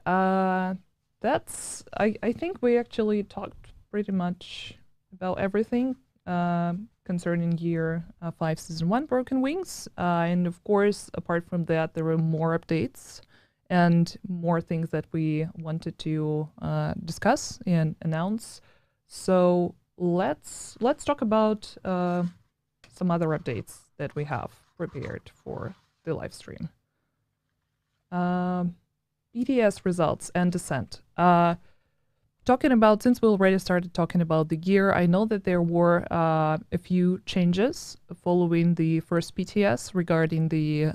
that's. I think we actually talked pretty much about everything concerning Year 5 Season 1 Broken Wings. And of course, apart from that, there were more updates and more things that we wanted to discuss and announce. So let's talk about some other updates that we have prepared for the live stream. BTS results and Descent. Talking about, since we already started talking about the gear, I know that there were a few changes following the first BTS regarding the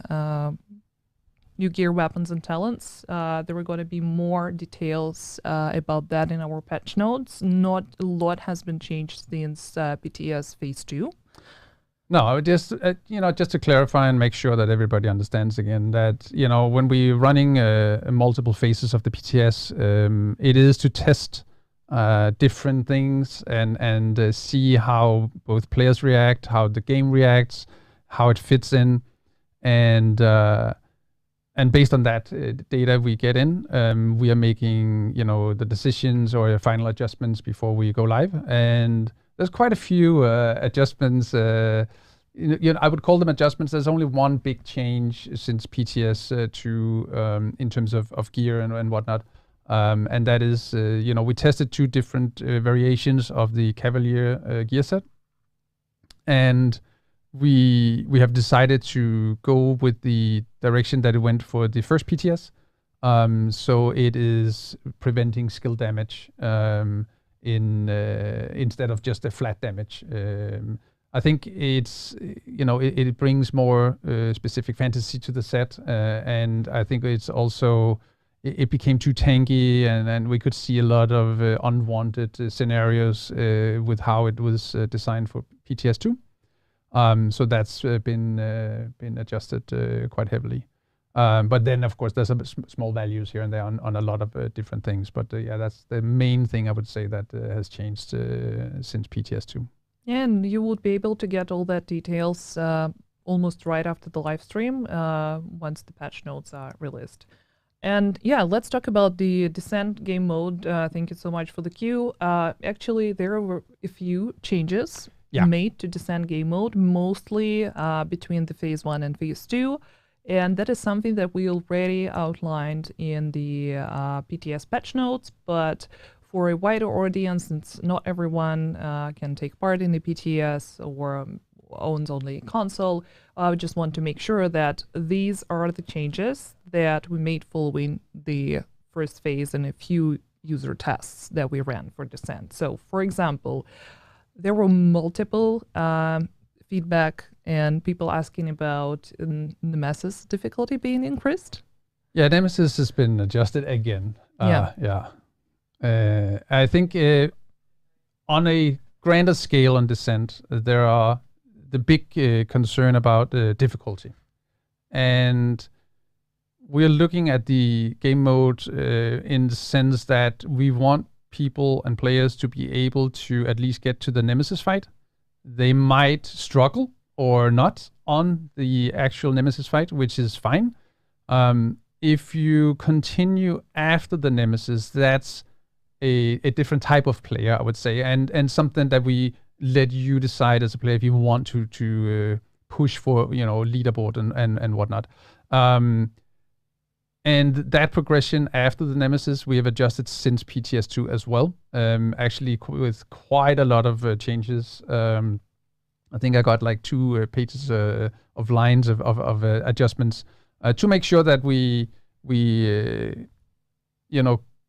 new gear, weapons, and talents. There were going to be more details about that in our patch notes. Not a lot has been changed since BTS Phase 2. No, just just to clarify and make sure that everybody understands again that when we're running multiple phases of the PTS, it is to test different things and see how both players react, how the game reacts, how it fits in, and based on that data we get in, we are making the decisions or final adjustments before we go live. And there's quite a few adjustments. I would call them adjustments. There's only one big change since PTS 2 in terms of gear and whatnot. And that is, we tested 2 different variations of the Cavalier gear set. And we have decided to go with the direction that it went for the first PTS. So it is preventing skill damage instead of just a flat damage. I think it's it brings more specific fantasy to the set, and I think it's also it became too tanky, and we could see a lot of unwanted scenarios with how it was designed for PTS 2. So that's been adjusted quite heavily. But then, of course, there's some small values here and there on a lot of different things. But yeah, that's the main thing I would say that has changed since PTS 2. And you would be able to get all that details almost right after the live stream once the patch notes are released. And yeah, let's talk about the Descent game mode. Thank you so much for the cue. Actually, there were a few changes made to Descent game mode, mostly between the Phase 1 and Phase 2. And that is something that we already outlined in the PTS patch notes, but for a wider audience, since not everyone can take part in the PTS or owns only a console, I just want to make sure that these are the changes that we made following the first phase and a few user tests that we ran for Descent. So, for example, there were multiple feedback and people asking about Nemesis difficulty being increased. Yeah, Nemesis has been adjusted again. Yeah. I think on a grander scale on Descent, there are the big concern about difficulty. And we're looking at the game mode in the sense that we want people and players to be able to at least get to the Nemesis fight. They might struggle or not on the actual Nemesis fight, which is fine. If you continue after the Nemesis, that's a different type of player, I would say, and something that we let you decide as a player if you want to push for, leaderboard and whatnot. And that progression after the Nemesis, we have adjusted since PTS2 as well. Actually, with quite a lot of changes. I think I got like 2 pages of lines of adjustments to make sure that we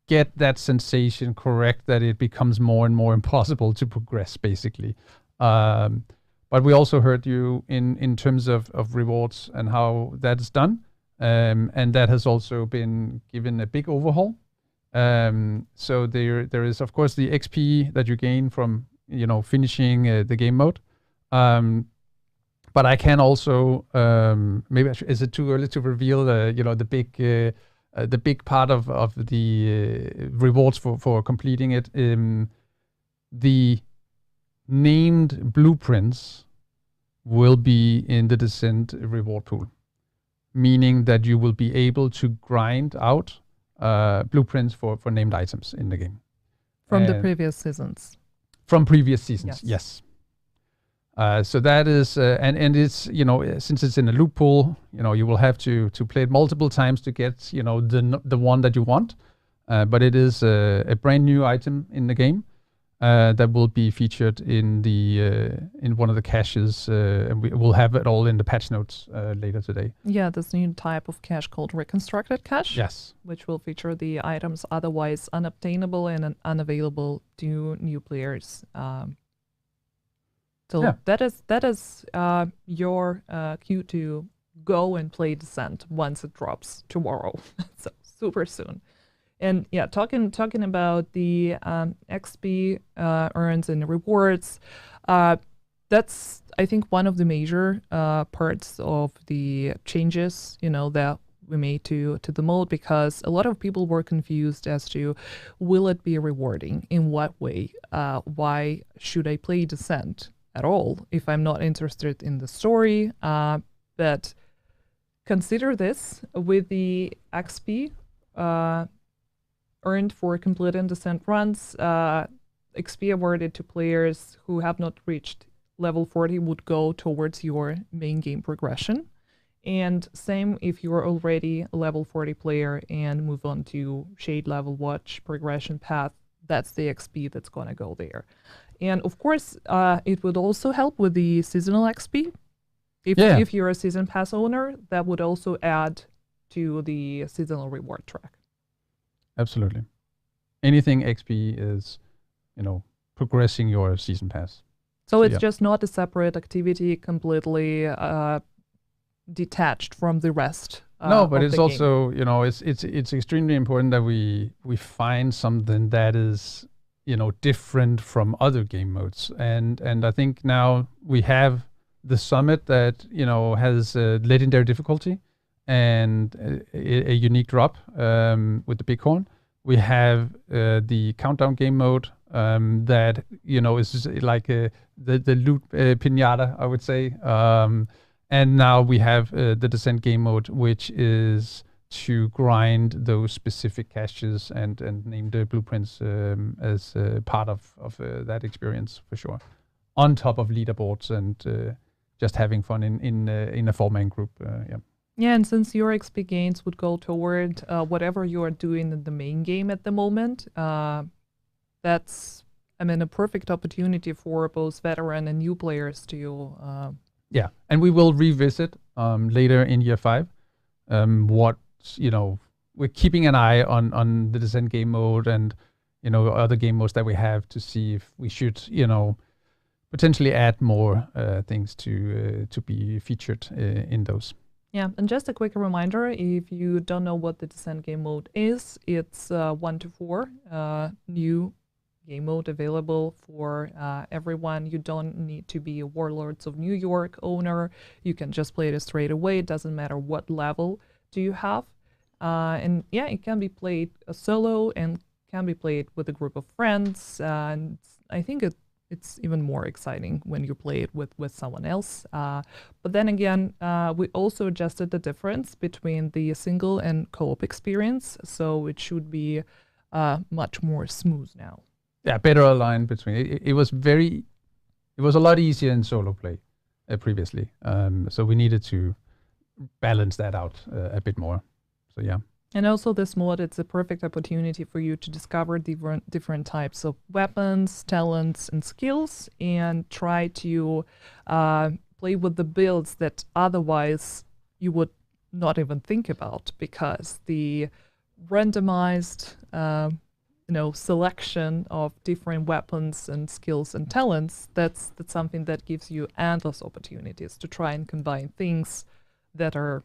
get that sensation correct, that it becomes more and more impossible to progress, basically. But we also heard you in terms of rewards and how that is done. And that has also been given a big overhaul. So there is, of course, the XP that you gain from, finishing the game mode. But I can also, is it too early to reveal the big part of the rewards for completing it? The named blueprints will be in the Descent reward pool, meaning that you will be able to grind out blueprints for named items in the game. From the previous seasons. From previous seasons, yes. So that is, and it's, since it's in a loop pool, you will have to play it multiple times to get, the one that you want. But it is a brand new item in the game that will be featured in one of the caches, and we will have it all in the patch notes later today. Yeah, this new type of cache called Reconstructed Cache. Yes. Which will feature the items otherwise unobtainable and unavailable to new players. So that is your cue to go and play Descent once it drops tomorrow. So super soon. And yeah, talking about the XP earns and rewards, that's, I think, one of the major parts of the changes, that we made to the mode, because a lot of people were confused as to, will it be rewarding? In what way? Why should I play Descent at all if I'm not interested in the story? But consider this: with the XP earned for completing Descent runs, XP awarded to players who have not reached level 40 would go towards your main game progression. And same if you're already a level 40 player and move on to Shade Level Watch progression path, that's the XP that's going to go there. And of course, it would also help with the seasonal XP. If you're a season pass owner, that would also add to the seasonal reward track. Absolutely. Anything XP is, progressing your season pass. So it's just not a separate activity, completely detached from the rest. No, but it's also, it's extremely important that we find something that is, different from other game modes. And I think now we have the summit that, has legendary difficulty and a unique drop with the bighorn. We have the countdown game mode that, is like the loot pinata, I would say. And now we have the Descent game mode, which is to grind those specific caches and name the blueprints as part of that experience, for sure. On top of leaderboards and just having fun in a 4-man group. Yeah, and since your XP gains would go toward whatever you are doing in the main game at the moment, that's, a perfect opportunity for both veteran and new players to... Yeah, and we will revisit later in year 5 what, we're keeping an eye on the Descent game mode and, other game modes that we have to see if we should, potentially add more things to be featured in those. Yeah, and just a quick reminder, if you don't know what the Descent game mode is, it's 1 to 4 new game mode available for everyone. You don't need to be a Warlords of New York owner. You can just play it straight away. It doesn't matter what level do you have. And yeah, it can be played solo and can be played with a group of friends. And I think it's even more exciting when you play it with someone else. But then again, we also adjusted the difference between the single and co-op experience. So it should be much more smooth now. Yeah, better aligned between it was a lot easier in solo play previously. So we needed to balance that out a bit more. So yeah. And also this mod, it's a perfect opportunity for you to discover different types of weapons, talents, and skills, and try to play with the builds that otherwise you would not even think about, because the randomized selection of different weapons and skills and talents, that's something that gives you endless opportunities to try and combine things that are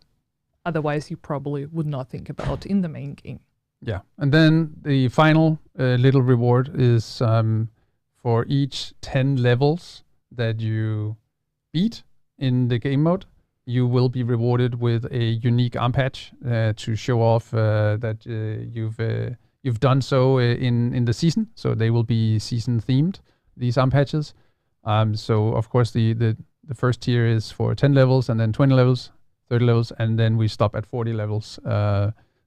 otherwise you probably would not think about in the main game. Yeah, and then the final little reward is for each 10 levels that you beat in the game mode, you will be rewarded with a unique arm patch to show off that you've done so in the season. So they will be season themed, these arm patches. So of course the first tier is for 10 levels, and then 20 levels, 30 levels, and then we stop at 40 levels.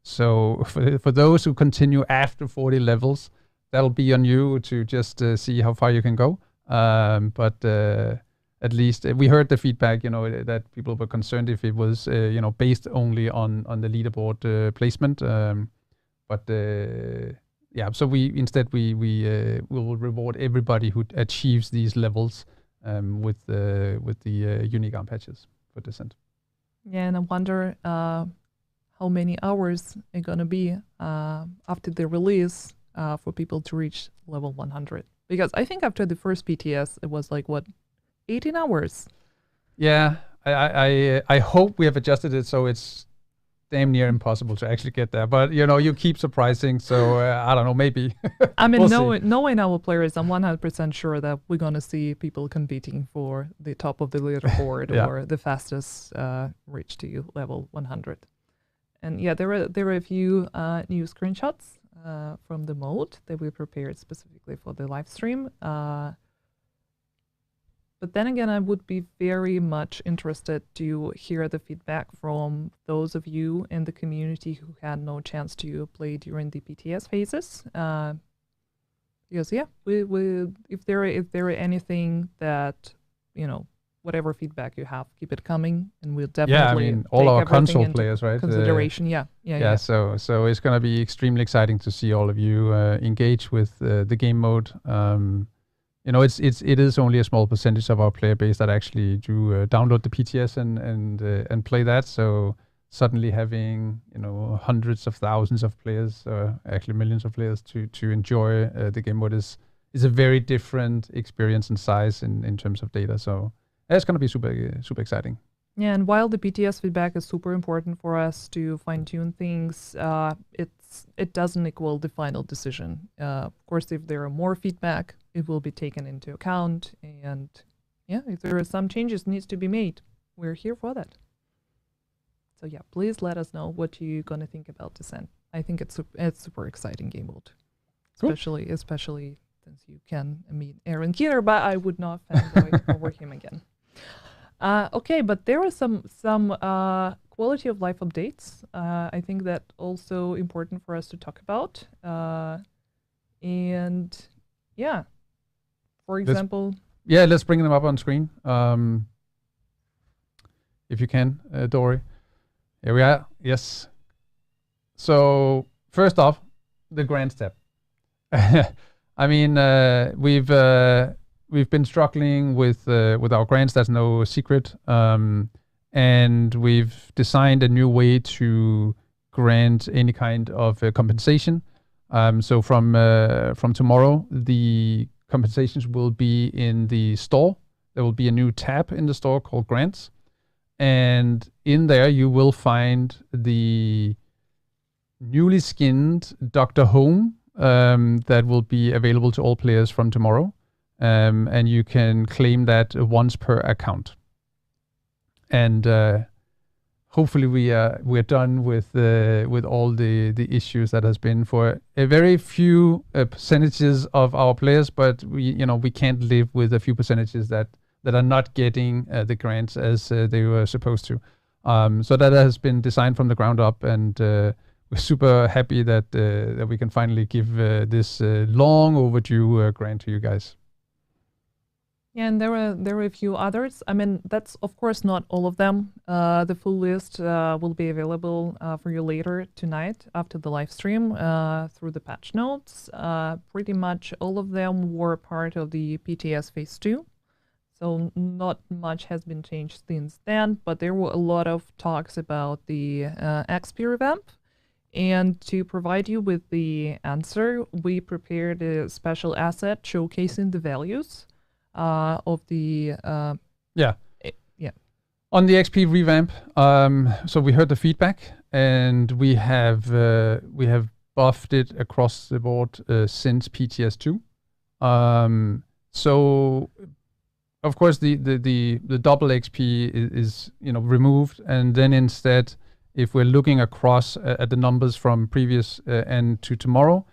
So for those who continue after 40 levels, that'll be on you to just see how far you can go. But at least we heard the feedback, that people were concerned if it was, based only on the leaderboard placement. So we will reward everybody who achieves these levels with the unique arm patches for Descent. Yeah, and I wonder how many hours are gonna be after the release for people to reach level 100. Because I think after the first BTS, it was like 18 hours. Yeah, I hope we have adjusted it so it's damn near impossible to actually get there. But you keep surprising, so I don't know, maybe. I mean, we'll knowing our players, I'm 100% sure that we're gonna see people competing for the top of the leaderboard Yeah. or the fastest reach to level 100. And yeah, there are a few new screenshots from the mode that we prepared specifically for the live stream. But then again, I would be very much interested to hear the feedback from those of you in the community who had no chance to play during the BTS phases. Because yeah, we if there are anything that whatever feedback you have, keep it coming, and we'll definitely all take our everything console into players, right? Consideration, yeah. So it's gonna be extremely exciting to see all of you engage with the game mode. It is only a small percentage of our player base that actually do download the PTS and play that. So suddenly having hundreds of thousands of players, actually millions of players to enjoy the game mode is a very different experience and size in terms of data. So it's going to be super exciting. Yeah, and while the BTS feedback is super important for us to fine tune things, it doesn't equal the final decision. Of course, if there are more feedback, it will be taken into account, and yeah, if there are some changes needs to be made, we're here for that. So yeah, please let us know what you're gonna think about Descent. I think it's super exciting game mode, especially since you can meet Aaron Keeler, but I would not fanboy over him again. Okay, but there are some quality of life updates. I think that also important for us to talk about. And yeah, for example. Let's bring them up on screen. If you can, Dory. Here we are. Yes. So first off, the grand step. I mean, we've been struggling with our grants. That's no secret. And we've designed a new way to grant any kind of compensation. So from tomorrow, the compensations will be in the store. There will be a new tab in the store called Grants. And in there you will find the newly skinned Dr. Home that will be available to all players from tomorrow. And you can claim that once per account. And hopefully we're done with all the issues that has been for a very few percentages of our players, but we can't live with a few percentages that are not getting the grants as they were supposed to. So that has been designed from the ground up, and we're super happy that we can finally give this long overdue grant to you guys. Yeah, and there were a few others. I mean, that's of course not all of them. The full list will be available for you later tonight after the live stream through the patch notes. Pretty much all of them were part of the PTS Phase 2. So not much has been changed since then, but there were a lot of talks about the XP revamp. And to provide you with the answer, we prepared a special asset showcasing the values of the yeah on the XP revamp. So we heard the feedback, and we have buffed it across the board since PTS 2. So of course the double XP is removed, and then instead, if we're looking across at the numbers from previous and to tomorrow,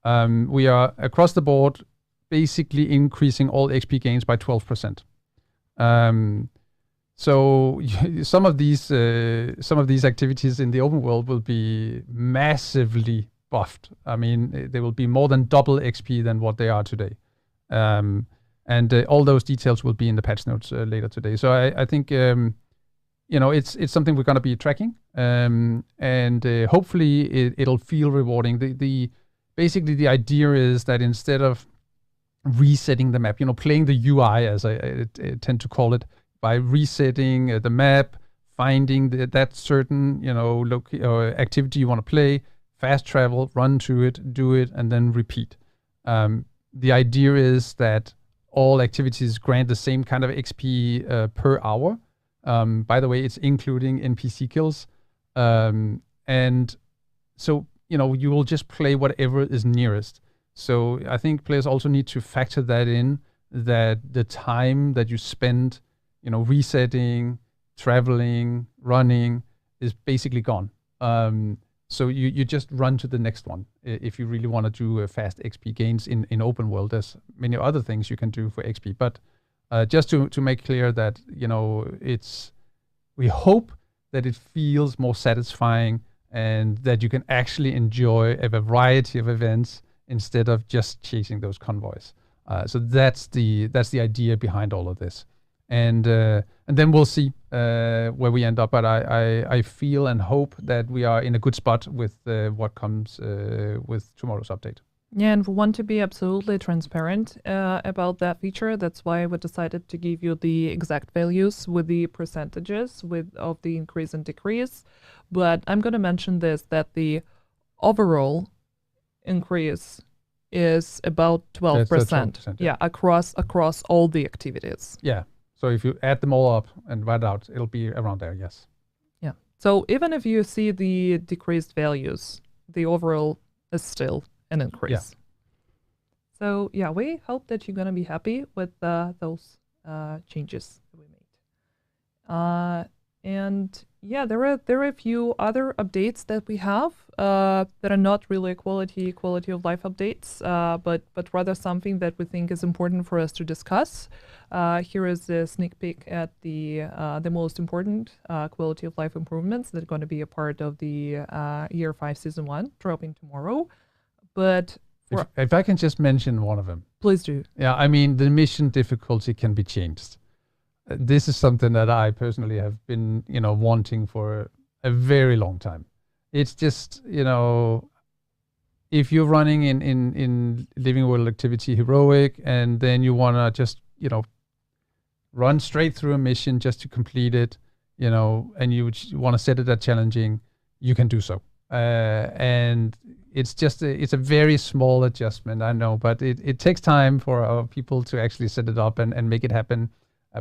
we are across the board basically increasing all XP gains by 12%. So some of these activities in the open world will be massively buffed. I mean, they will be more than double XP than what they are today. And all those details will be in the patch notes later today. So I think it's something we're going to be tracking, and hopefully it'll feel rewarding. Basically the idea is that instead of resetting the map, playing the UI, as I tend to call it, by resetting the map, finding that certain activity you want to play, fast travel, run to it, do it, and then repeat. The idea is that all activities grant the same kind of XP per hour. By the way, it's including NPC kills, and so you will just play whatever is nearest. So I think players also need to factor that in, that the time that you spend, resetting, traveling, running is basically gone. So you just run to the next one if you really want to do fast XP gains in open world. There's many other things you can do for XP, but just to make clear that we hope that it feels more satisfying and that you can actually enjoy a variety of events instead of just chasing those convoys. So that's the idea behind all of this, and then we'll see where we end up. But I feel and hope that we are in a good spot with what comes with tomorrow's update. Yeah, and we want to be absolutely transparent about that feature. That's why we decided to give you the exact values with the percentages of the increase and decrease. But I'm going to mention this, that the overall increase is about 12%. 12%, yeah, across all the activities. Yeah. So if you add them all up and write out, it'll be around there, yes. Yeah. So even if you see the decreased values, the overall is still an increase. Yeah. So yeah, we hope that you're gonna be happy with those changes that we made. And yeah, there are a few other updates that we have that are not really quality of life updates, but rather something that we think is important for us to discuss. Here is a sneak peek at the most important quality of life improvements that are going to be a part of the Year 5 Season 1 dropping tomorrow. But if I can just mention one of them. Please do. Yeah, I mean, the mission difficulty can be changed. This is something that I personally have been, wanting for a very long time. It's just, if you're running in Living World Activity Heroic and then you want to just, run straight through a mission just to complete it, and you want to set it at challenging, you can do so. And it's just it's a very small adjustment, I know, but it takes time for our people to actually set it up and make it happen.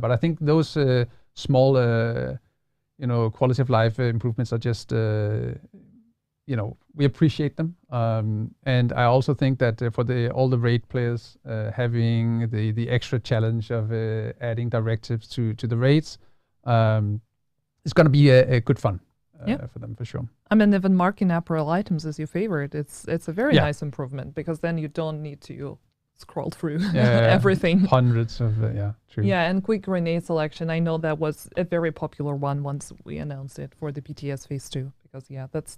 But I think those small quality of life improvements are just, we appreciate them. And I also think that for all the raid players, having the extra challenge of adding directives to the raids, it's going to be a good fun for them for sure. I mean, even marking apparel items as your favorite, it's a very nice improvement, because then you don't need to scroll through everything. Hundreds of, true. Yeah, and quick grenade selection. I know that was a very popular one once we announced it for the BTS Phase 2, because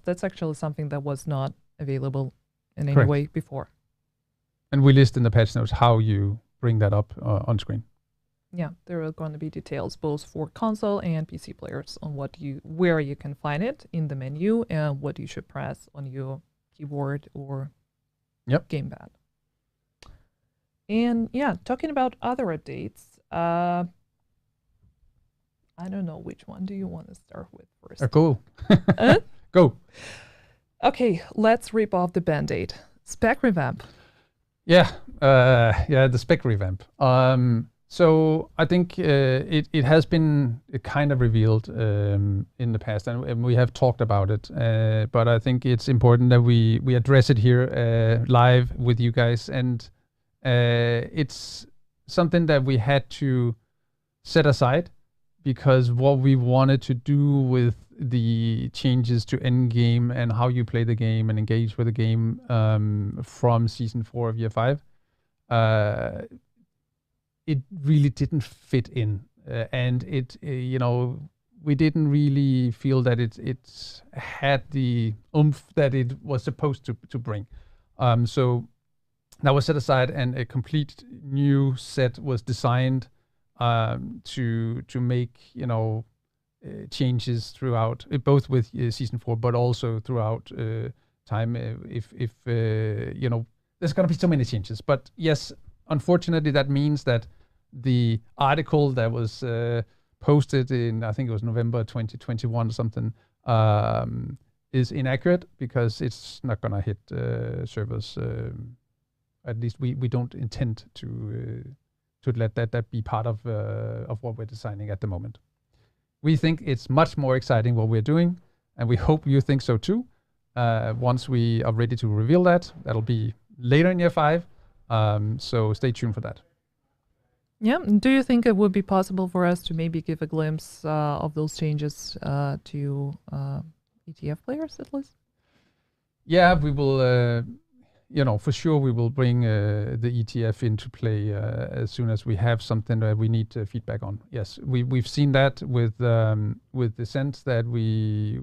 that's actually something that was not available in any way before. And we list in the patch notes how you bring that up on screen. Yeah, there are going to be details both for console and PC players on where you can find it in the menu and what you should press on your keyboard or gamepad. And talking about other updates, I don't know, which one do you want to start with first? Go. Go. Okay, let's rip off the Band-Aid. Spec revamp. The spec revamp. So I think it has been kind of revealed in the past, and we have talked about it. But I think it's important that we address it here live with you guys. And it's something that we had to set aside, because what we wanted to do with the changes to endgame and how you play the game and engage with the game from Season 4 of Year 5, it really didn't fit in. And it, we didn't really feel that it had the oomph that it was supposed to bring. So that was set aside, and a complete new set was designed to make changes throughout, both with Season 4, but also throughout time. If there's gonna be so many changes, but yes, unfortunately, that means that the article that was posted in, I think it was November 2021 or something, is inaccurate, because it's not gonna hit servers. At least we don't intend to let that be part of what we're designing at the moment. We think it's much more exciting what we're doing, and we hope you think so too. Once we are ready to reveal that, that'll be later in Year 5. So stay tuned for that. Yeah. Do you think it would be possible for us to maybe give a glimpse of those changes to ETF players at least? Yeah, we will. For sure, we will bring the ETF into play as soon as we have something that we need feedback on. Yes, we've seen that with the sense that we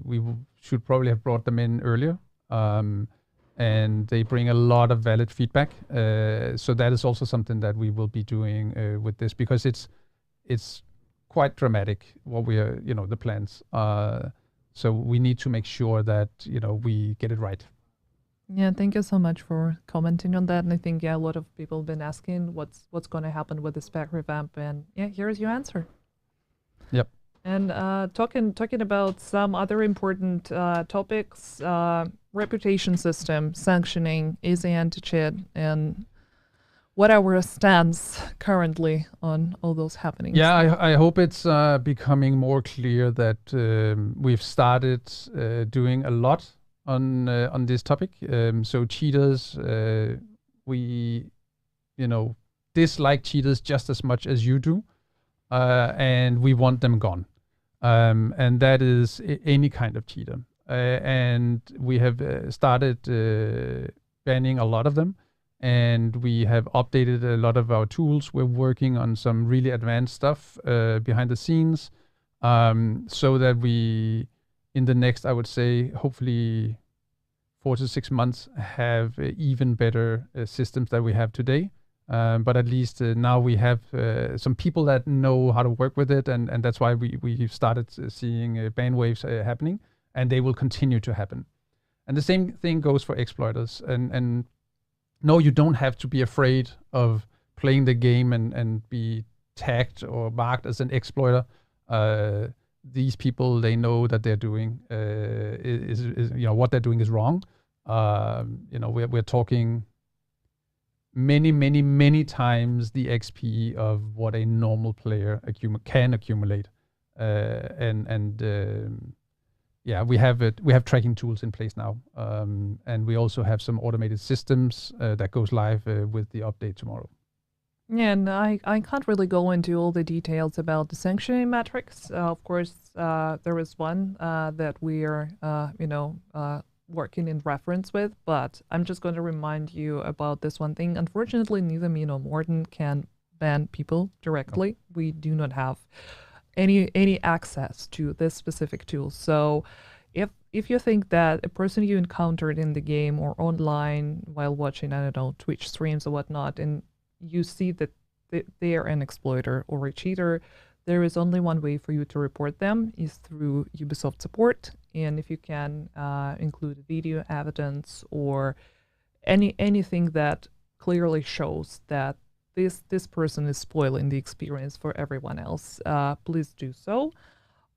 should probably have brought them in earlier, and they bring a lot of valid feedback. So that is also something that we will be doing with this, because it's quite dramatic what we are, the plans. So we need to make sure that we get it right. Yeah, thank you so much for commenting on that. And I think, a lot of people have been asking what's going to happen with the spec revamp. And here's your answer. Yep. And talking about some other important topics, reputation system, sanctioning, easy anti-cheat, and what our stance currently on all those happenings. Yeah, I hope it's becoming more clear that we've started doing a lot on this topic. So cheaters, we dislike cheaters just as much as you do, and we want them gone. And that is any kind of cheater. And we have started banning a lot of them, and we have updated a lot of our tools. We're working on some really advanced stuff behind the scenes, so that we, in the next, I would say, hopefully 4 to 6 months, have even better systems that we have today. But at least now we have some people that know how to work with it, and that's why we started seeing ban waves happening, and they will continue to happen. And the same thing goes for exploiters. And no, you don't have to be afraid of playing the game and be tagged or marked as an exploiter. These people, they know that they're doing is what they're doing is wrong. We're talking many times the XP of what a normal player can accumulate. Yeah, we have tracking tools in place now, and we also have some automated systems that goes live with the update tomorrow. Yeah, and I can't really go into all the details about the sanctioning metrics. Of course, there is one that we are, working in reference with, but I'm just going to remind you about this one thing. Unfortunately, neither me nor Morten can ban people directly. No. We do not have any access to this specific tool. So if you think that a person you encountered in the game or online while watching, I don't know, Twitch streams or whatnot, and you see that they are an exploiter or a cheater, there is only one way for you to report them, is through Ubisoft support. And if you can include video evidence or anything that clearly shows that this person is spoiling the experience for everyone else, please do so.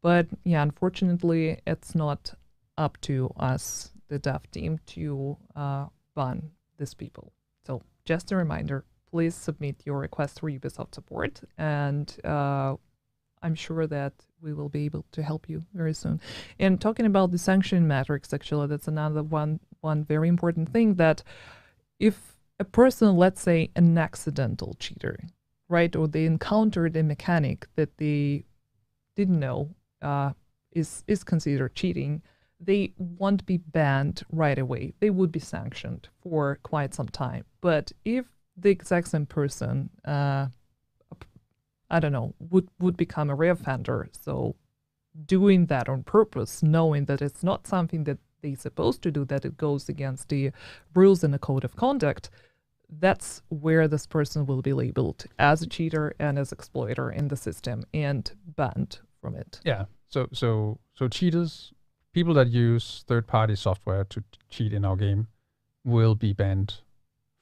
But yeah, unfortunately, it's not up to us, the dev team, to ban these people. So just a reminder, please submit your request for Ubisoft support, and I'm sure that we will be able to help you very soon. And talking about the sanction metrics, actually, that's another one very important thing, that if a person, let's say an accidental cheater, right, or they encountered a mechanic that they didn't know is considered cheating, they won't be banned right away. They would be sanctioned for quite some time. But if the exact same person, I don't know, would become a reoffender, so doing that on purpose, knowing that it's not something that they're supposed to do, that it goes against the rules in the code of conduct, that's where this person will be labeled as a cheater and as exploiter in the system and banned from it. Yeah. So cheaters, people that use third-party software to cheat in our game, will be banned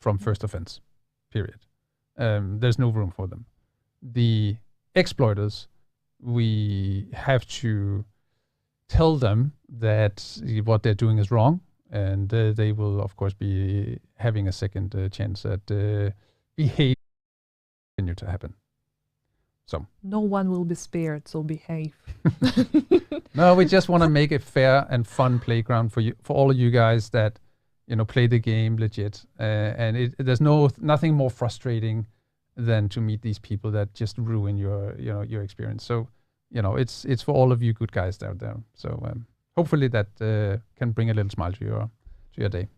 from first offense. Period. There's no room for them. The exploiters, we have to tell them that what they're doing is wrong, and they will, of course, be having a second chance at behavior continue to happen. So no one will be spared, so behave. No, we just want to make a fair and fun playground for you, for all of you guys that play the game legit. And there's nothing more frustrating than to meet these people that just ruin your experience. So it's for all of you good guys out there. So hopefully that can bring a little smile to your day.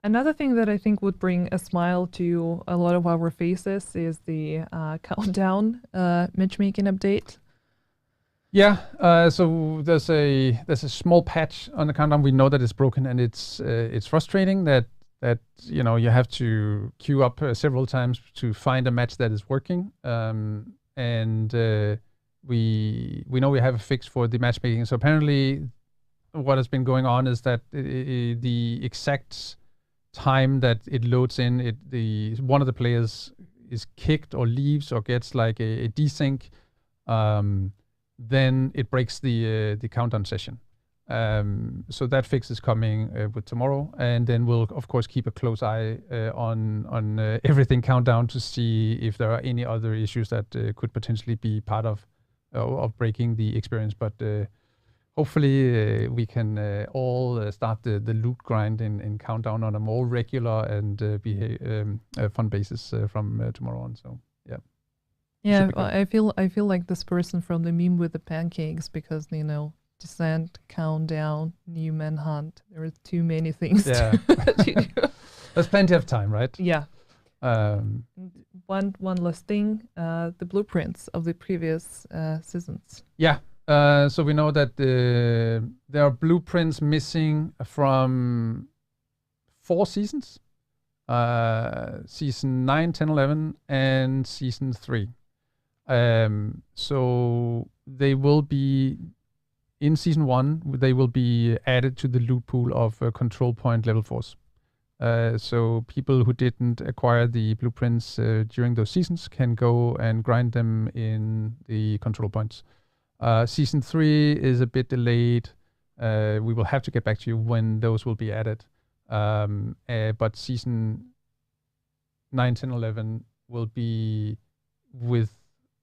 Another thing that I think would bring a smile to a lot of our faces is the countdown matchmaking update. Yeah, so there's a small patch on the countdown. We know that it's broken, and it's frustrating that you have to queue up several times to find a match that is working. And we know we have a fix for the matchmaking. So apparently, what has been going on is that the exact time that it loads in, one of the players is kicked or leaves or gets like a desync, then it breaks the countdown session. So that fix is coming with tomorrow, and then we'll of course keep a close eye on everything countdown to see if there are any other issues that could potentially be part of breaking the experience. But hopefully we can all start the loot grind in countdown on a more regular and fun basis from tomorrow on. So yeah. Yeah, I feel like this person from the meme with the pancakes, because descent, countdown, new manhunt. There are too many things to do. There's plenty of time, right? Yeah. One last thing, the blueprints of the previous seasons. Yeah. So we know that there are blueprints missing from 4 seasons. Season 9, 10, 11, and season 3. So they will be in season 1. They will be added to the loot pool of control point level 4s. So people who didn't acquire the blueprints during those seasons can go and grind them in the control points. Season 3 is a bit delayed. We will have to get back to you when those will be added. But season 9, 10, 11 will be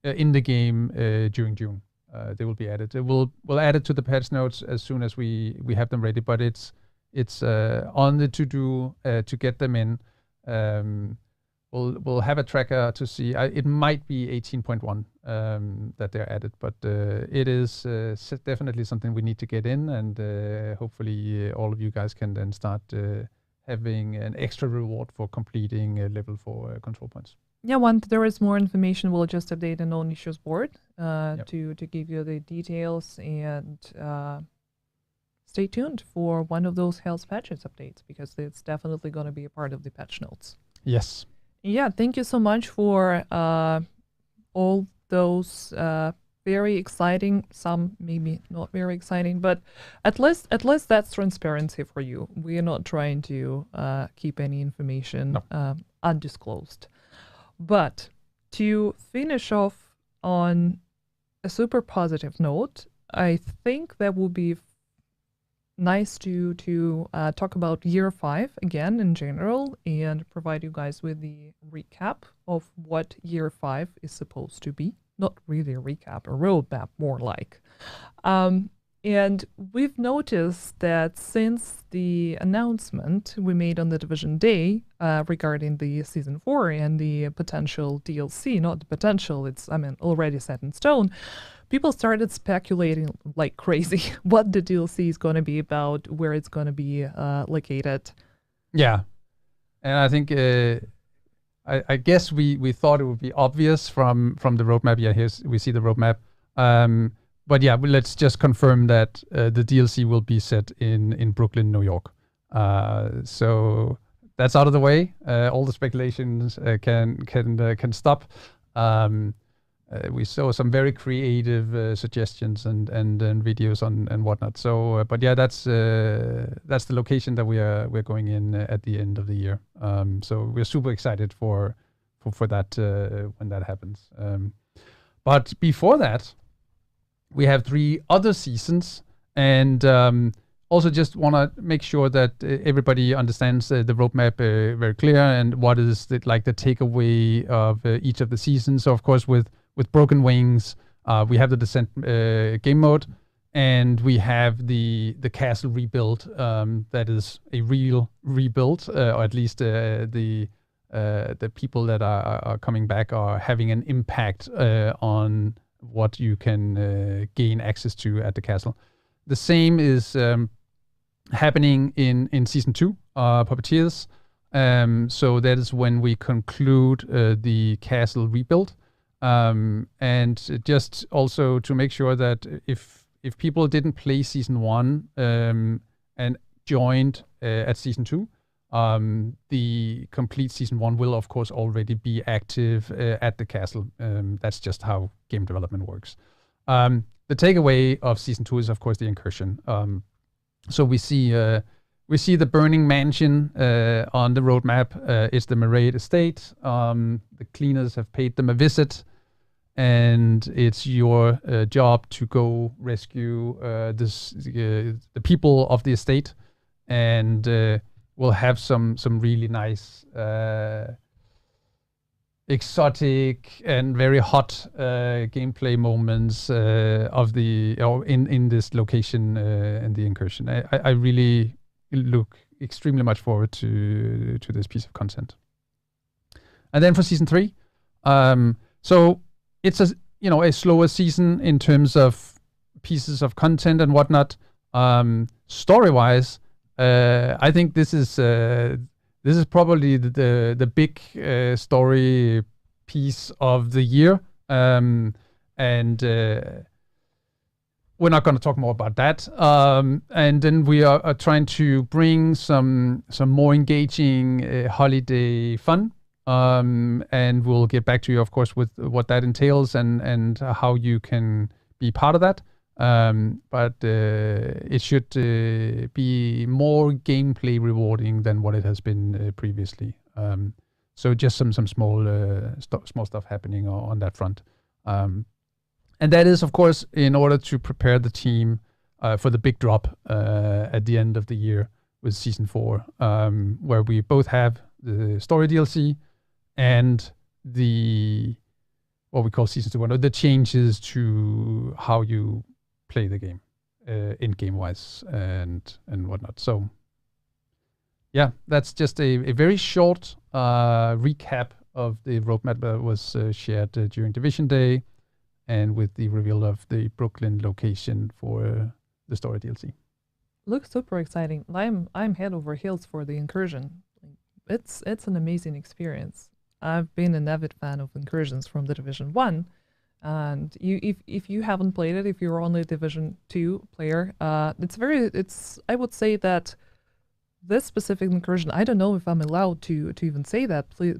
in the game during June. they will be added. We'll add it to the patch notes as soon as we have them ready. But it's on the to-do to get them in. We'll have a tracker to see. It might be 18.1 that they're added, but it is definitely something we need to get in, and hopefully all of you guys can then start having an extra reward for completing level 4 control points. Yeah, once there is more information, we'll just update an own issues board Yep. to give you the details, and stay tuned for one of those health patches updates, because it's definitely going to be a part of the patch notes. Yes. Yeah, thank you so much for all those very exciting, some maybe not very exciting, but at least that's transparency for you. We are not trying to keep any information undisclosed. But to finish off on a super positive note, I think that would be nice to talk about year 5 again in general, and provide you guys with the recap of what year 5 is supposed to be. Not really a recap, a roadmap more like. And we've noticed that since the announcement we made on the Division Day regarding the Season 4 and the potential DLC, not the potential, it's, already set in stone, people started speculating like crazy what the DLC is going to be about, where it's going to be located. Yeah. And I think, I guess we thought it would be obvious from the roadmap. Yeah, we see the roadmap. But yeah, let's just confirm that the DLC will be set in Brooklyn, New York. So that's out of the way. All the speculations can stop. We saw some very creative suggestions and videos and whatnot. So, but yeah, that's the location that we're going in at the end of the year. So we're super excited for that when that happens. But before that, we have 3 other seasons, and also just want to make sure that everybody understands the roadmap very clear, and what is the takeaway of each of the seasons. So of course with Broken Wings, we have the Descent game mode, and we have the castle rebuild that is a real rebuild, or at least the people that are coming back are having an impact on what you can gain access to at the castle. The same is happening in Season 2, Puppeteers. So that is when we conclude the castle rebuild. And just also to make sure that if people didn't play Season 1 and joined at Season 2, the complete Season 1 will of course already be active at the castle. That's just how game development works. The takeaway of Season 2 is of course the incursion. So we see the Burning Mansion on the roadmap. It's the Maraid estate. The cleaners have paid them a visit, and it's your job to go rescue the people of the estate, and we'll have some really nice exotic and very hot gameplay moments in this location and the incursion. I really look extremely much forward to this piece of content. And then for Season 3, so it's a slower season in terms of pieces of content and whatnot. Story-wise, I think this is probably the big story piece of the year, and we're not going to talk more about that. And then we are trying to bring some more engaging holiday fun, and we'll get back to you, of course, with what that entails and how you can be part of that. But it should be more gameplay rewarding than what it has been previously. So just some small stuff happening on that front. And that is, of course, in order to prepare the team for the big drop at the end of the year with Season 4, where we both have the story DLC and the what we call season 2, or the changes to how you play the game, in-game wise and whatnot. So, yeah, that's just a very short recap of the roadmap that was shared during Division Day, and with the reveal of the Brooklyn location for the story DLC. Looks super exciting. I'm head over heels for the Incursion. It's an amazing experience. I've been an avid fan of Incursions from the Division 1, and if you haven't played it, if you're only a Division 2 player, I would say that this specific Incursion, I don't know if I'm allowed to even say that. Please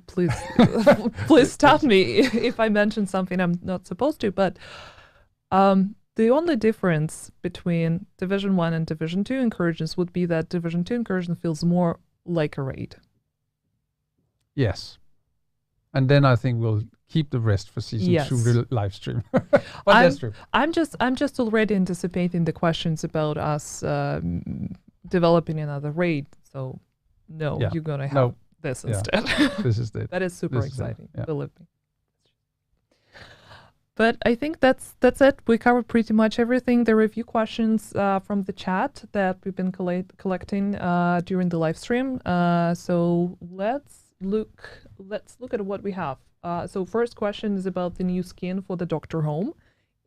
please stop me if I mention something I'm not supposed to, but the only difference between Division 1 and Division 2 Incursions would be that Division 2 Incursion feels more like a raid. Yes. And then I think we'll keep the rest for season 2 live stream. But that's true. I'm just already anticipating the questions about us developing another raid. So you're gonna have this instead. This is it. That is super exciting. Believe me. But I think that's it. We covered pretty much everything. There are a few questions from the chat that we've been collecting during the live stream. So let's look at what we have. So first question is about the new skin for the Doctor Home,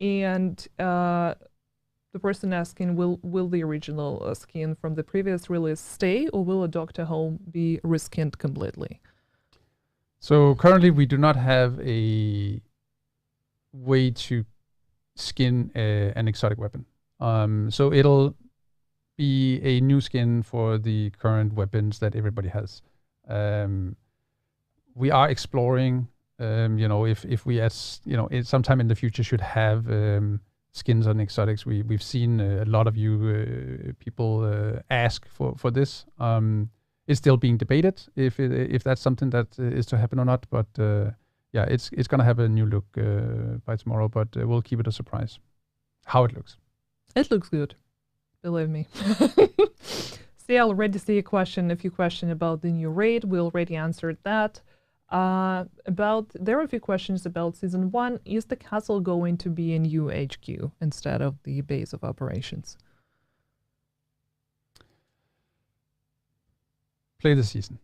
and the person asking, will the original skin from the previous release stay, or will a Doctor Home be reskinned completely? So currently we do not have a way to skin an exotic weapon. So it'll be a new skin for the current weapons that everybody has. We are exploring, if we, sometime in the future should have skins on exotics. We've seen a lot of you people ask for this. It's still being debated if that's something that is to happen or not. But it's gonna have a new look by tomorrow. But we'll keep it a surprise how it looks. It looks good, believe me. See, I already see a few questions about the new raid. We already answered that. There are a few questions about Season 1. Is the castle going to be a new HQ instead of the base of operations? Play the season.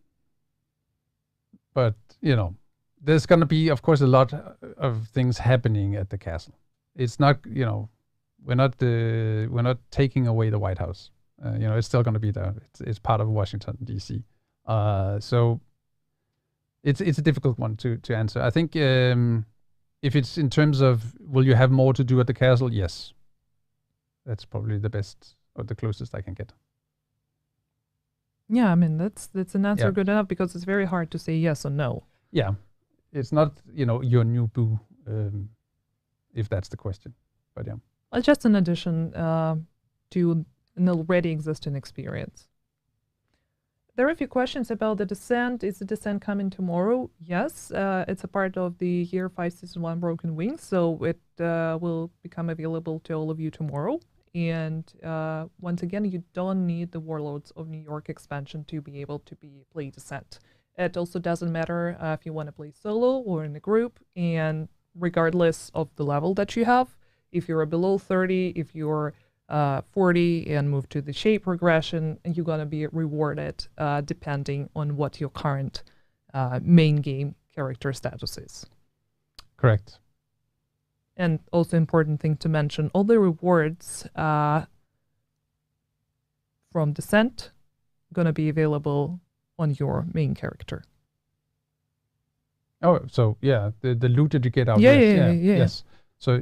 But, there's going to be, of course, a lot of things happening at the castle. It's not, we're not taking away the White House. It's still going to be there. It's part of Washington, D.C. So it's a difficult one to answer. I think if it's in terms of will you have more to do at the castle, yes. That's probably the best or the closest I can get. Yeah, I mean, that's an answer good enough, because it's very hard to say yes or no. Yeah, it's not, your new boo, if that's the question. But yeah. It's just an addition to an already existing experience. There are a few questions about the Descent. Is the Descent coming tomorrow? Yes, it's a part of the Year 5 Season 1 Broken Wings, so it will become available to all of you tomorrow. And once again, you don't need the Warlords of New York expansion to be able to play Descent. It also doesn't matter if you want to play solo or in a group, and regardless of the level that you have, if you're below 30, if you're 40 and move to the shape progression, and you're going to be rewarded depending on what your current main game character status is. Correct. And also important thing to mention, all the rewards from Descent going to be available on your main character. Oh, so yeah, the loot that you get out there. Yes. So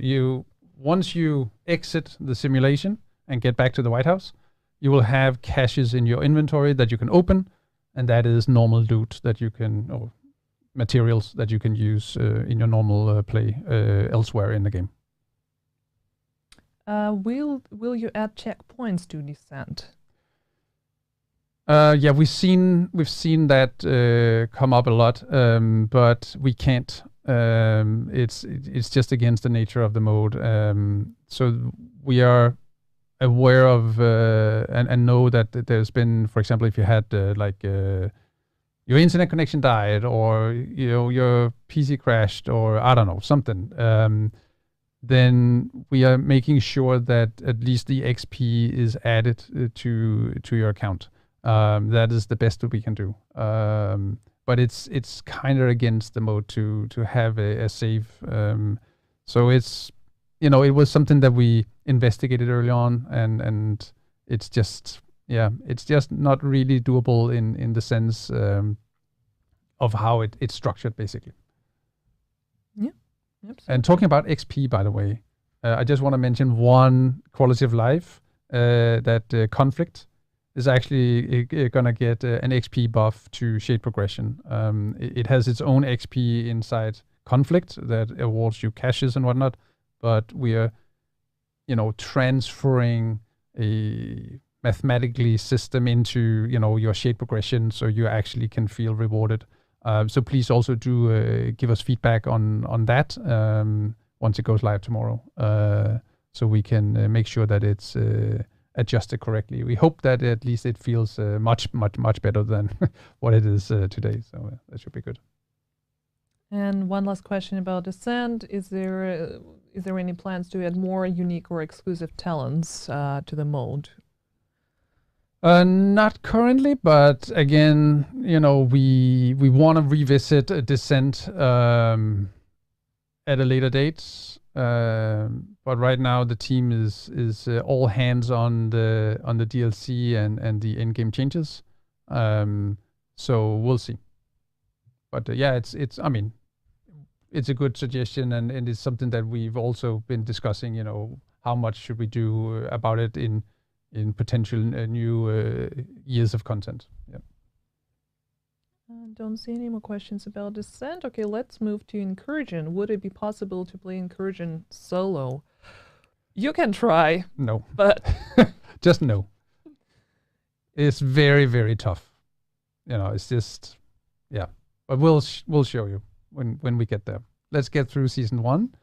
once you exit the simulation and get back to the White House, you will have caches in your inventory that you can open, and that is normal loot that you can, or materials that you can use in your normal play elsewhere in the game. Will you add checkpoints to Descent? Yeah, we've seen that come up a lot, but we can't. It's just against the nature of the mode. So we are aware of and know that there's been, for example, if you had your internet connection died, or your PC crashed, or I don't know, something, then we are making sure that at least the XP is added to your account. That is the best that we can do. But it's kind of against the mode to have a save. So it's it was something that we investigated early on, and it's just not really doable in the sense of how it's structured, basically. Yeah. Absolutely. And talking about XP, by the way, I just want to mention one quality of life, that Conflict is actually going to get an XP buff to Shade Progression. It has its own XP inside Conflict that awards you caches and whatnot, but we are, transferring a mathematically system into, your Shade Progression so you actually can feel rewarded. So please also do give us feedback on that once it goes live tomorrow, so we can make sure that it's adjusted correctly. We hope that at least it feels much better than what it is today. So that should be good. And one last question about Descent: is there any plans to add more unique or exclusive talents to the mode? Not currently, but again, we want to revisit Descent at a later date. But right now the team is all hands on the DLC and the in-game changes. So we'll see. But it's a good suggestion, and it's something that we've also been discussing. How much should we do about it in potential new years of content. Yeah. Don't see any more questions about Descent. Okay, let's move to Incursion. Would it be possible to play Incursion solo? You can try. No. But just no. It's very, very tough. It's just, yeah. But we'll show you when we get there. Let's get through season 1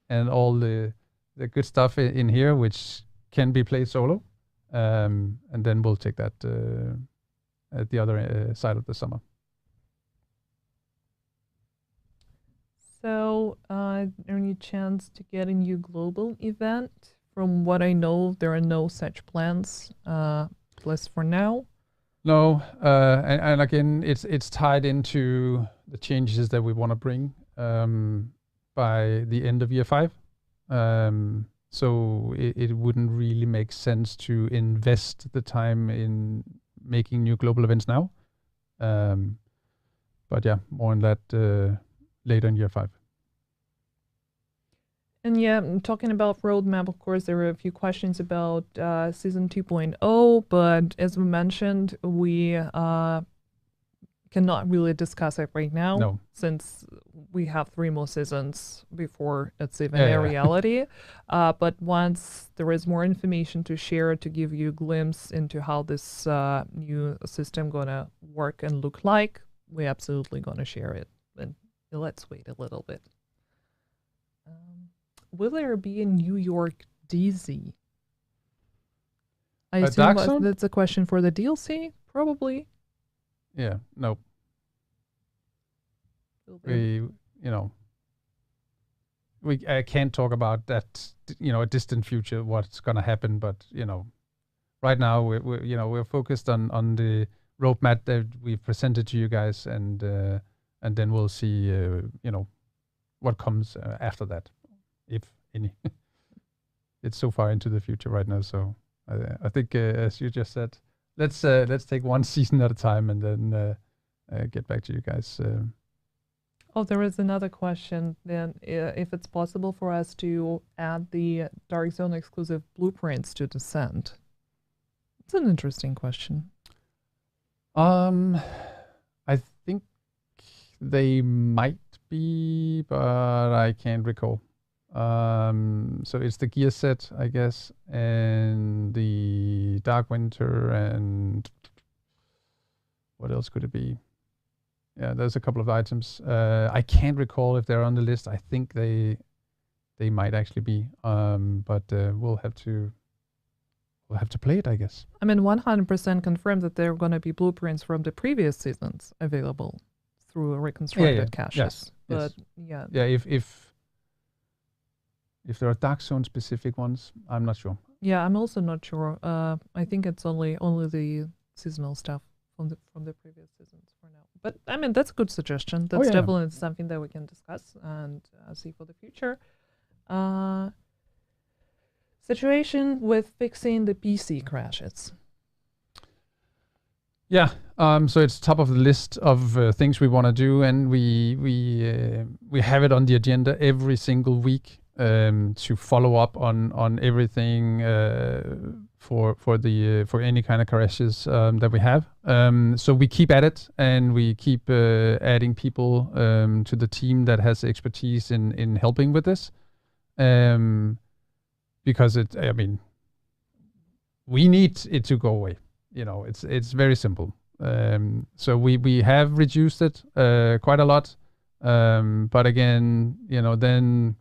and all the good stuff in here, which can be played solo. And then we'll take that at the other side of the summer. So, any chance to get a new global event? From what I know, there are no such plans, at least for now. No, and again, it's tied into the changes that we want to bring by the end of year 5. So it wouldn't really make sense to invest the time in making new global events now. But yeah, more on that later in year 5. And yeah, talking about roadmap, of course, there were a few questions about season 2.0, but as we mentioned, we cannot really discuss it right now, since we have 3 more seasons before it's even a reality. But once there is more information to share to give you a glimpse into how this new system gonna work and look like, we're absolutely gonna share it. And let's wait a little bit. Will there be a New York DZ? I assume that's a question for the DLC, probably. Yeah, no. I can't talk about that, a distant future, what's going to happen, but, right now we're focused on the roadmap that we've presented to you guys, and then we'll see, what comes after that, if any. It's so far into the future right now, so I think, as you just said, let's take one season at a time, and then get back to you guys. Oh, there is another question then, if it's possible for us to add the Dark Zone exclusive blueprints to Descent. It's an interesting question. I think they might be, but I can't recall. So it's the gear set, I guess, and the Dark Winter, and what else could it be? Yeah, there's a couple of items. I can't recall if they're on the list. I think they might actually be, but we'll have to we'll have to play it, I guess. I mean, 100% confirmed that there are going to be blueprints from the previous seasons available through reconstructed caches. Yes. But yeah, Yeah, if there are Dark Zone specific ones, I'm not sure. yeah, I'm also not sure. I think it's only the seasonal stuff from the previous seasons for now. But I mean, that's a good suggestion. That's definitely something that we can discuss and see for the future. Situation with fixing the PC crashes. Yeah, so it's top of the list of things we want to do, and we have it on the agenda every single week to follow up on everything for any kind of crashes that we have. So we keep at it, and we keep adding people to the team that has expertise in helping with this, because we need it to go away. It's very simple. So we have reduced it quite a lot, but again, then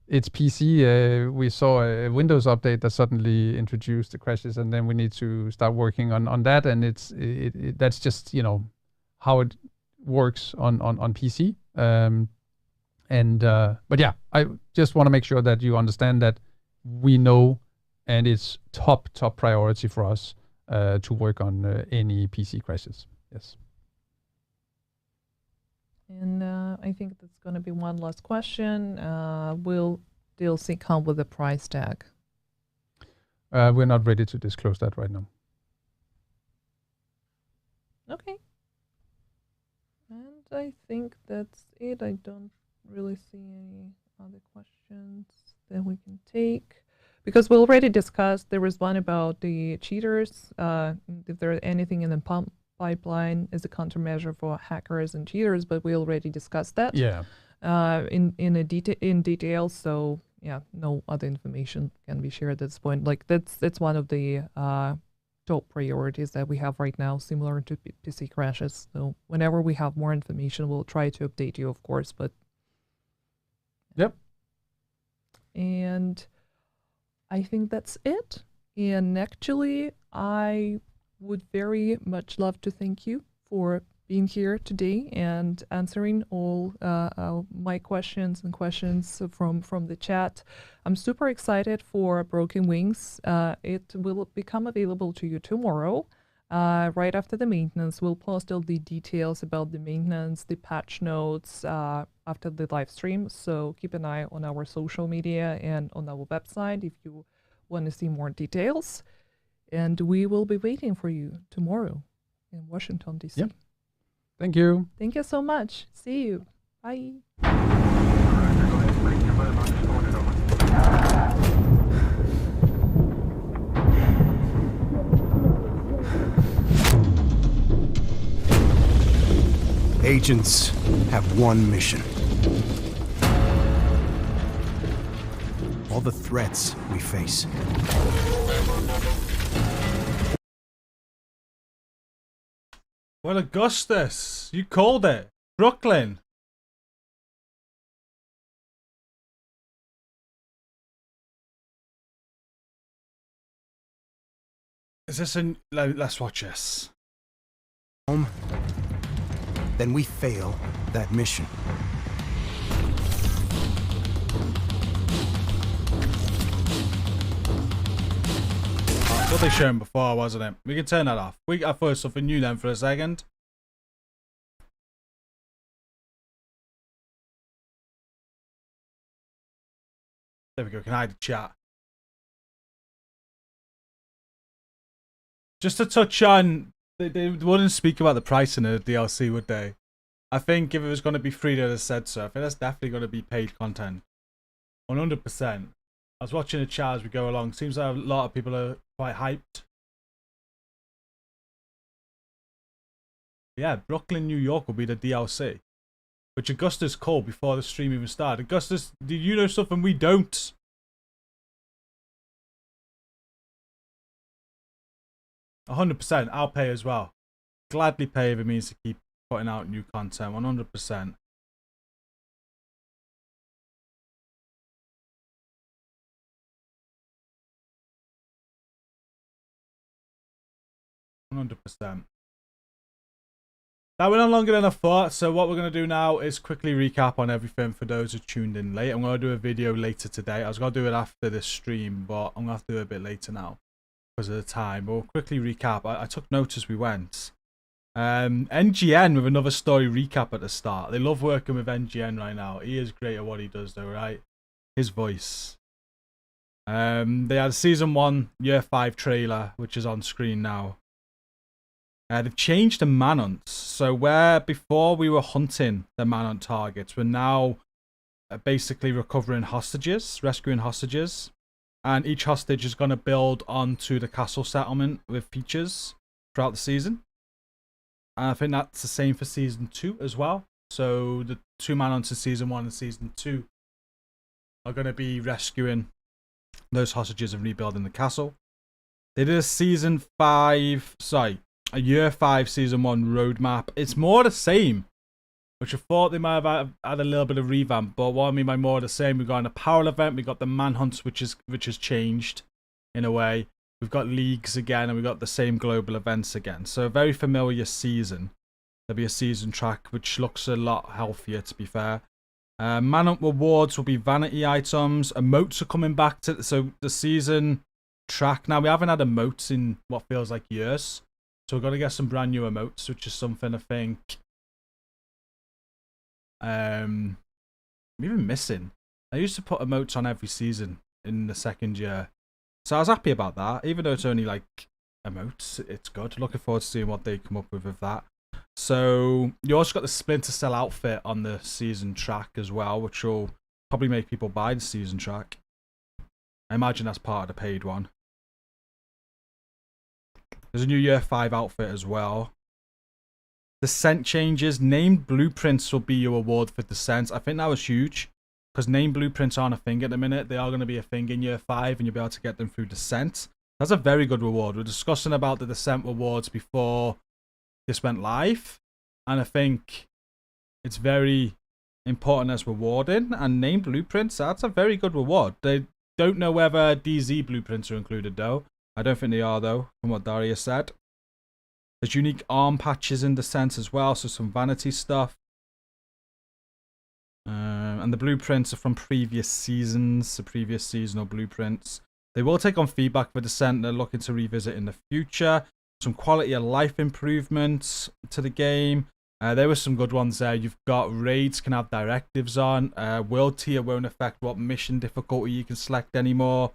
it's PC. We saw a Windows update that suddenly introduced the crashes, and then we need to start working on that. And that's just how it works on PC. But yeah, I just want to make sure that you understand that we know, and it's top priority for us to work on any PC crashes. Yes. And I think that's going to be one last question. Will DLC come with a price tag? We're not ready to disclose that right now. Okay. And I think that's it. I don't really see any other questions that we can take, because we already discussed. There was one about the cheaters. If there's anything in the pipeline as a countermeasure for hackers and cheaters, but we already discussed that. Yeah. In detail. So yeah, no other information can be shared at this point. Like that's one of the top priorities that we have right now, similar to PC crashes. So whenever we have more information, we'll try to update you, of course. But yep. And I think that's it. And actually, I would very much love to thank you for being here today and answering all my questions and questions from the chat. I'm super excited for Broken Wings. It will become available to you tomorrow, right after the maintenance. We'll post all the details about the maintenance, the patch notes after the live stream. So keep an eye on our social media and on our website if you want to see more details. And we will be waiting for you tomorrow in Washington, D.C. Yep. Thank you. Thank you so much. See you. Bye. Agents have one mission. All the threats we face. Well, Augustus, you called it. Brooklyn. Is this a... Let's watch this. Then we fail that mission. That's what they shown before, wasn't it? We can turn that off. We got first something new then for a second. There we go. Can hide the chat. Just to touch on, they wouldn't speak about the pricing of the DLC, would they? I think if it was going to be free, they'd have said so. I think that's definitely going to be paid content. 100%. I was watching the chat as we go along. Seems like a lot of people are quite hyped. Yeah, Brooklyn, New York will be the DLC, which Augustus called before the stream even started. Augustus, do you know something we don't? %. I'll pay as well. Gladly pay if it means to keep putting out new content. 100%. 100%. That went on longer than I thought, so what we're going to do now is quickly recap on everything for those who tuned in late. I'm going to do a video later today. I was going to do it after this stream, but I'm going to have to do it a bit later now because of the time. But we'll quickly recap. I took notes as we went. NGN with another story recap at the start. They love working with NGN right now. He is great at what he does though, right? His voice. They had a Season 1 Year 5 trailer, which is on screen now. They've changed the manhunts. So where before we were hunting the manhunt targets, we're now basically recovering hostages, rescuing hostages. And each hostage is going to build onto the castle settlement with features throughout the season. And I think that's the same for Season 2 as well. So the 2 manhunts in Season 1 and Season 2 are going to be rescuing those hostages and rebuilding the castle. They did a Year 5 Season 1 roadmap. It's more the same, which I thought they might have had a little bit of revamp. But what I mean by more the same, we've got an apparel event, we've got the manhunts, which has changed in a way. We've got leagues again, and we've got the same global events again. So a very familiar season. There'll be a season track, which looks a lot healthier, to be fair. Manhunt rewards will be vanity items. Emotes are coming back to so the season track. Now, we haven't had emotes in what feels like years. So we're going to get some brand new emotes, which is something I think I'm even missing. I used to put emotes on every season in the second year. So I was happy about that. Even though it's only like emotes, it's good. Looking forward to seeing what they come up with that. So you also got the Splinter Cell outfit on the season track as well, which will probably make people buy the season track. I imagine that's part of the paid one. There's a new Year 5 outfit as well. Descent changes. Named blueprints will be your award for descent. I think that was huge. Because named blueprints aren't a thing at the minute. They are going to be a thing in Year 5 and you'll be able to get them through descent. That's a very good reward. We're discussing about the descent rewards before this went live. And I think it's very important as rewarding. And named blueprints, that's a very good reward. They don't know whether DZ blueprints are included though. I don't think they are though, from what Daria said. There's unique arm patches in descent as well, so some vanity stuff. And the blueprints are from previous seasons, the previous seasonal blueprints. They will take on feedback for descent they're looking to revisit in the future. Some quality of life improvements to the game. There were some good ones there. You've got raids can have directives on. World tier won't affect what mission difficulty you can select anymore.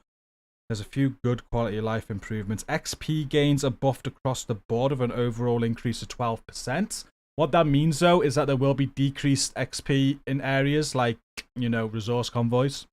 There's a few good quality of life improvements. XP gains are buffed across the board with an overall increase of 12%. What that means, though, is that there will be decreased XP in areas like, you know, resource convoys.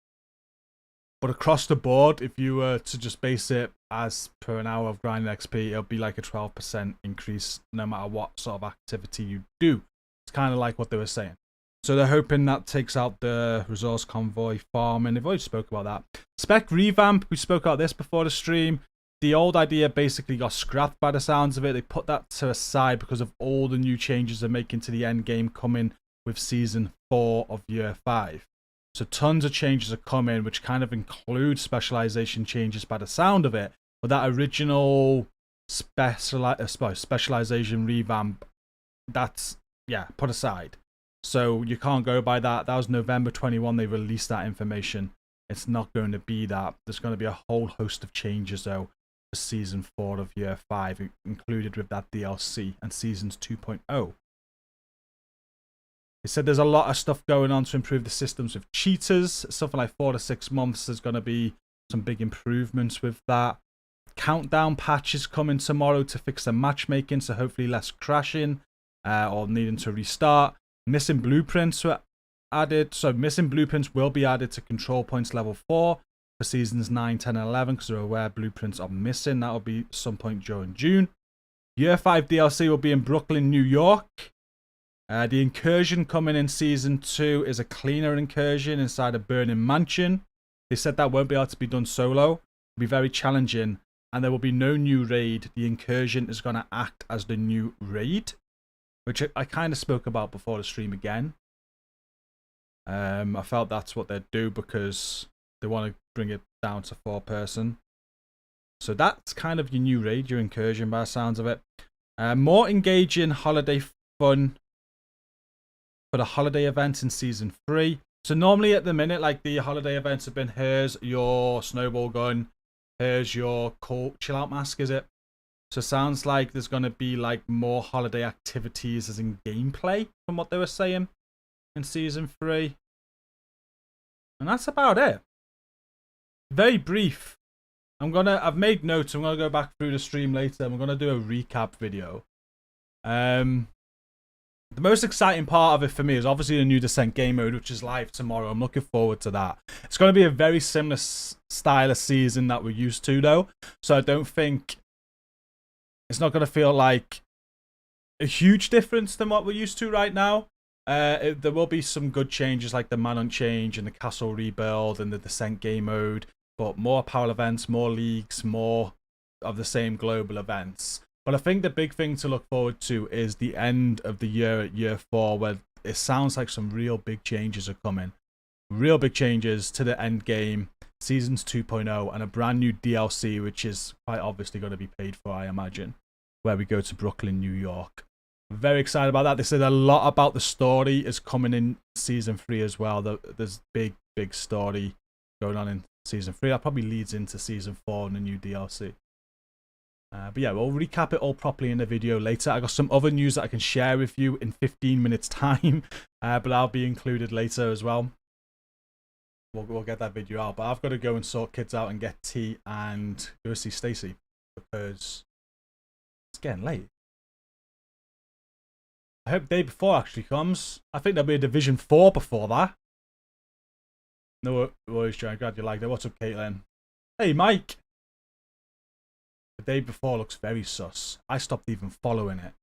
But across the board, if you were to just base it as per an hour of grinding XP, it'll be like a 12% increase no matter what sort of activity you do. It's kind of like what they were saying. So they're hoping that takes out the resource convoy farm, and they've already spoke about that. Spec revamp, we spoke about this before the stream. The old idea basically got scrapped by the sounds of it. They put that to a side because of all the new changes they're making to the end game coming with Season 4 of Year 5. So tons of changes are coming, which kind of include specialization changes by the sound of it. But that original specialization revamp, that's, yeah, put aside. So you can't go by that. That was November 21 they released that information. It's not going to be that. There's going to be a whole host of changes, though, for Season 4 of Year 5, included with that DLC and Seasons 2.0. They said there's a lot of stuff going on to improve the systems with cheaters. Something like 4 to 6 months. There's going to be some big improvements with that. Countdown patches coming tomorrow to fix the matchmaking, so hopefully less crashing or needing to restart. Missing blueprints were added. So missing blueprints will be added to control points level 4 for Seasons 9, 10, and 11 because they're aware blueprints are missing. That will be some point during June. Year 5 DLC will be in Brooklyn, New York. The incursion coming in Season 2 is a cleaner incursion inside a burning mansion. They said that won't be able to be done solo. It'll be very challenging. And there will be no new raid. The incursion is going to act as the new raid, which I kind of spoke about before the stream again. I felt that's what they'd do because they want to bring it down to 4-person. So that's kind of your new raid, your incursion by the sounds of it. More engaging holiday fun for the holiday events in Season 3. So normally at the minute, like the holiday events have been, here's your snowball gun, here's your cold chill out mask, is it? So it sounds like there's going to be like more holiday activities as in gameplay from what they were saying in Season 3. And that's about it. Very brief. I've made notes. I'm gonna go back through the stream later and we're gonna do a recap video. The most exciting part of it for me is obviously the new Descent game mode, which is live tomorrow. I'm looking forward to that. It's going to be a very similar style of season that we're used to, though. So I don't think it's not going to feel like a huge difference than what we're used to right now. There will be some good changes like the Manhunt change and the castle rebuild and the Descent game mode. But more apparel events, more leagues, more of the same global events. But I think the big thing to look forward to is the end of the year at year 4, where it sounds like some real big changes are coming. Real big changes to the end game, Seasons 2.0, and a brand new DLC, which is quite obviously going to be paid for, I imagine, where we go to Brooklyn, New York. I'm very excited about that. They said a lot about the story is coming in Season 3 as well. There's big story going on in Season 3. That probably leads into Season 4 and the new DLC. But yeah, we'll recap it all properly in the video later. I got some other news that I can share with you in 15 minutes time, but I'll be included later as well. We'll get that video out, but I've got to go and sort kids out and get tea and go see Stacy because it's getting late. I hope day before actually comes. I think there'll be a Division 4 before that. No worries, John. Glad you liked it. What's up, Caitlin? Hey, Mike. The day before looks very sus. I stopped even following it.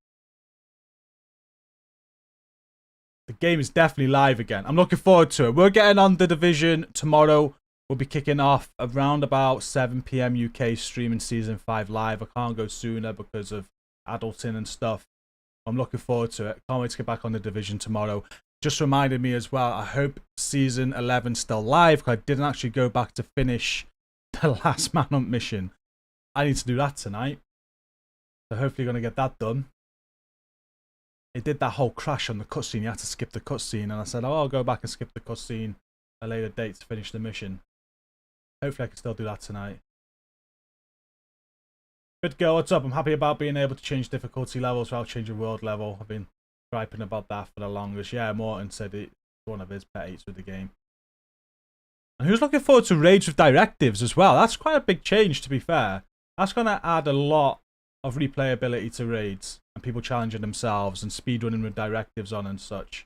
The game is definitely live again. I'm looking forward to it. We're getting on the Division tomorrow. We'll be kicking off around about 7 PM UK streaming Season 5 live. I can't go sooner because of adulting and stuff. I'm looking forward to it. Can't wait to get back on the Division tomorrow. Just reminded me as well, I hope Season 11's still live because I didn't actually go back to finish the last Manhunt mission. I need to do that tonight. So hopefully going to get that done. It did that whole crash on the cutscene. You had to skip the cutscene. And I said, oh, I'll go back and skip the cutscene at a later date to finish the mission. Hopefully I can still do that tonight. Good girl, what's up? I'm happy about being able to change difficulty levels without changing world level. I've been griping about that for the longest. Yeah, Morton said it's one of his pet hates with the game. And who's looking forward to raids with directives as well? That's quite a big change, to be fair. That's going to add a lot of replayability to raids and people challenging themselves and speedrunning with directives on and such.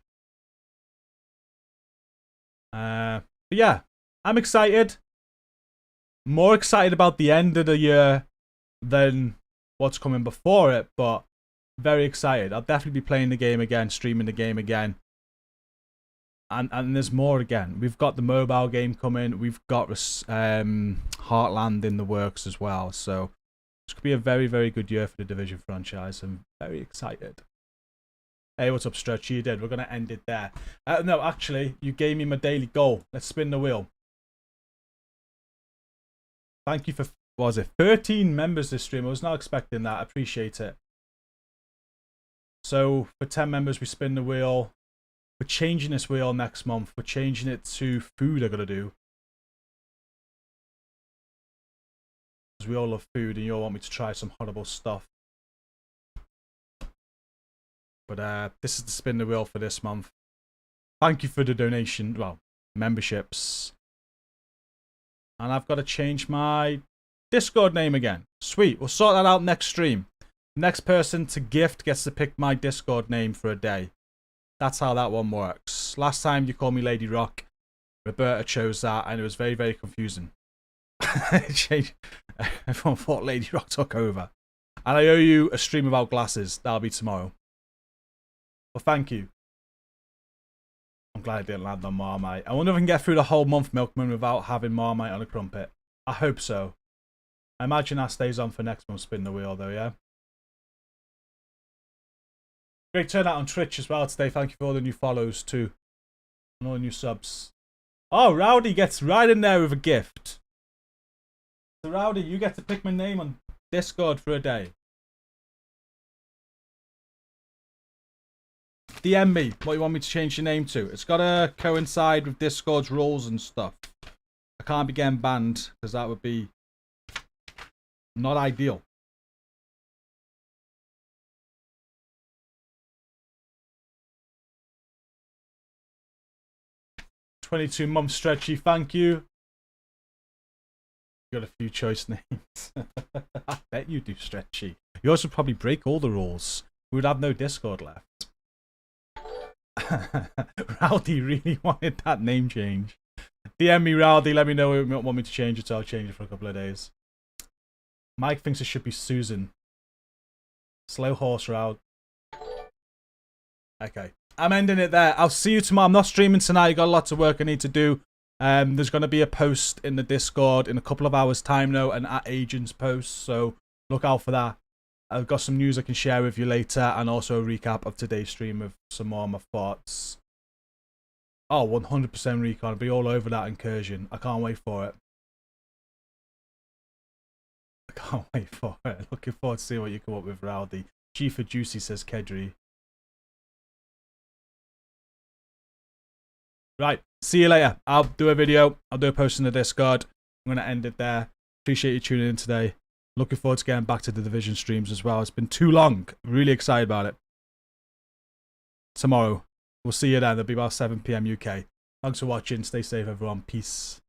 But yeah, I'm excited. More excited about the end of the year than what's coming before it, but very excited. I'll definitely be playing the game again, streaming the game again. And there's more again. We've got the mobile game coming. We've got Heartland in the works as well. So this could be a very, very good year for the Division franchise. I'm very excited. Hey, what's up, Stretch? You did. We're going to end it there. No, actually, you gave me my daily goal. Let's spin the wheel. Thank you for, what was it, 13 members this stream. I was not expecting that. I appreciate it. So for 10 members, we spin the wheel. We're changing this wheel next month. We're changing it to food I'm going to do. Because we all love food and you all want me to try some horrible stuff. But this is the spin the wheel for this month. Thank you for the donation. Well, memberships. And I've got to change my Discord name again. Sweet. We'll sort that out next stream. Next person to gift gets to pick my Discord name for a day. That's how that one works. Last time you called me Lady Rock, Roberta chose that, and it was very, very confusing. Everyone thought Lady Rock took over. And I owe you a stream about glasses. That'll be tomorrow. Well, thank you. I'm glad I didn't land on Marmite. I wonder if I can get through the whole month, Milkman, without having Marmite on a crumpet. I hope so. I imagine that stays on for next month, spin the wheel, though, yeah? Great turnout on Twitch as well today. Thank you for all the new follows too. And all the new subs. Oh, Rowdy gets right in there with a gift. So Rowdy, you get to pick my name on Discord for a day. DM me what you want me to change your name to. It's got to coincide with Discord's rules and stuff. I can't be getting banned because that would be not ideal. $22-month stretchy, thank you. You got a few choice names. I bet you do, stretchy. Yours would probably break all the rules. We would have no Discord left. Rowdy really wanted that name change. DM me, Rowdy. Let me know if you want me to change it, so I'll change it for a couple of days. Mike thinks it should be Susan. Slow horse route. Okay. I'm ending it there. I'll see you tomorrow. I'm not streaming tonight. Got lots of work I need to do. There's going to be a post in the Discord in a couple of hours' time now, an @agents post, so look out for that. I've got some news I can share with you later, and also a recap of today's stream with some more of my thoughts. Oh, 100% recon. I'll be all over that incursion. I can't wait for it. I can't wait for it. Looking forward to seeing what you come up with, Rowdy. G for Juicy, says Kedri. Right, see you later. I'll do a video. I'll do a post in the Discord. I'm going to end it there. Appreciate you tuning in today. Looking forward to getting back to the Division streams as well. It's been too long. I'm really excited about it. Tomorrow. We'll see you then. It'll be about 7 PM UK. Thanks for watching. Stay safe, everyone. Peace.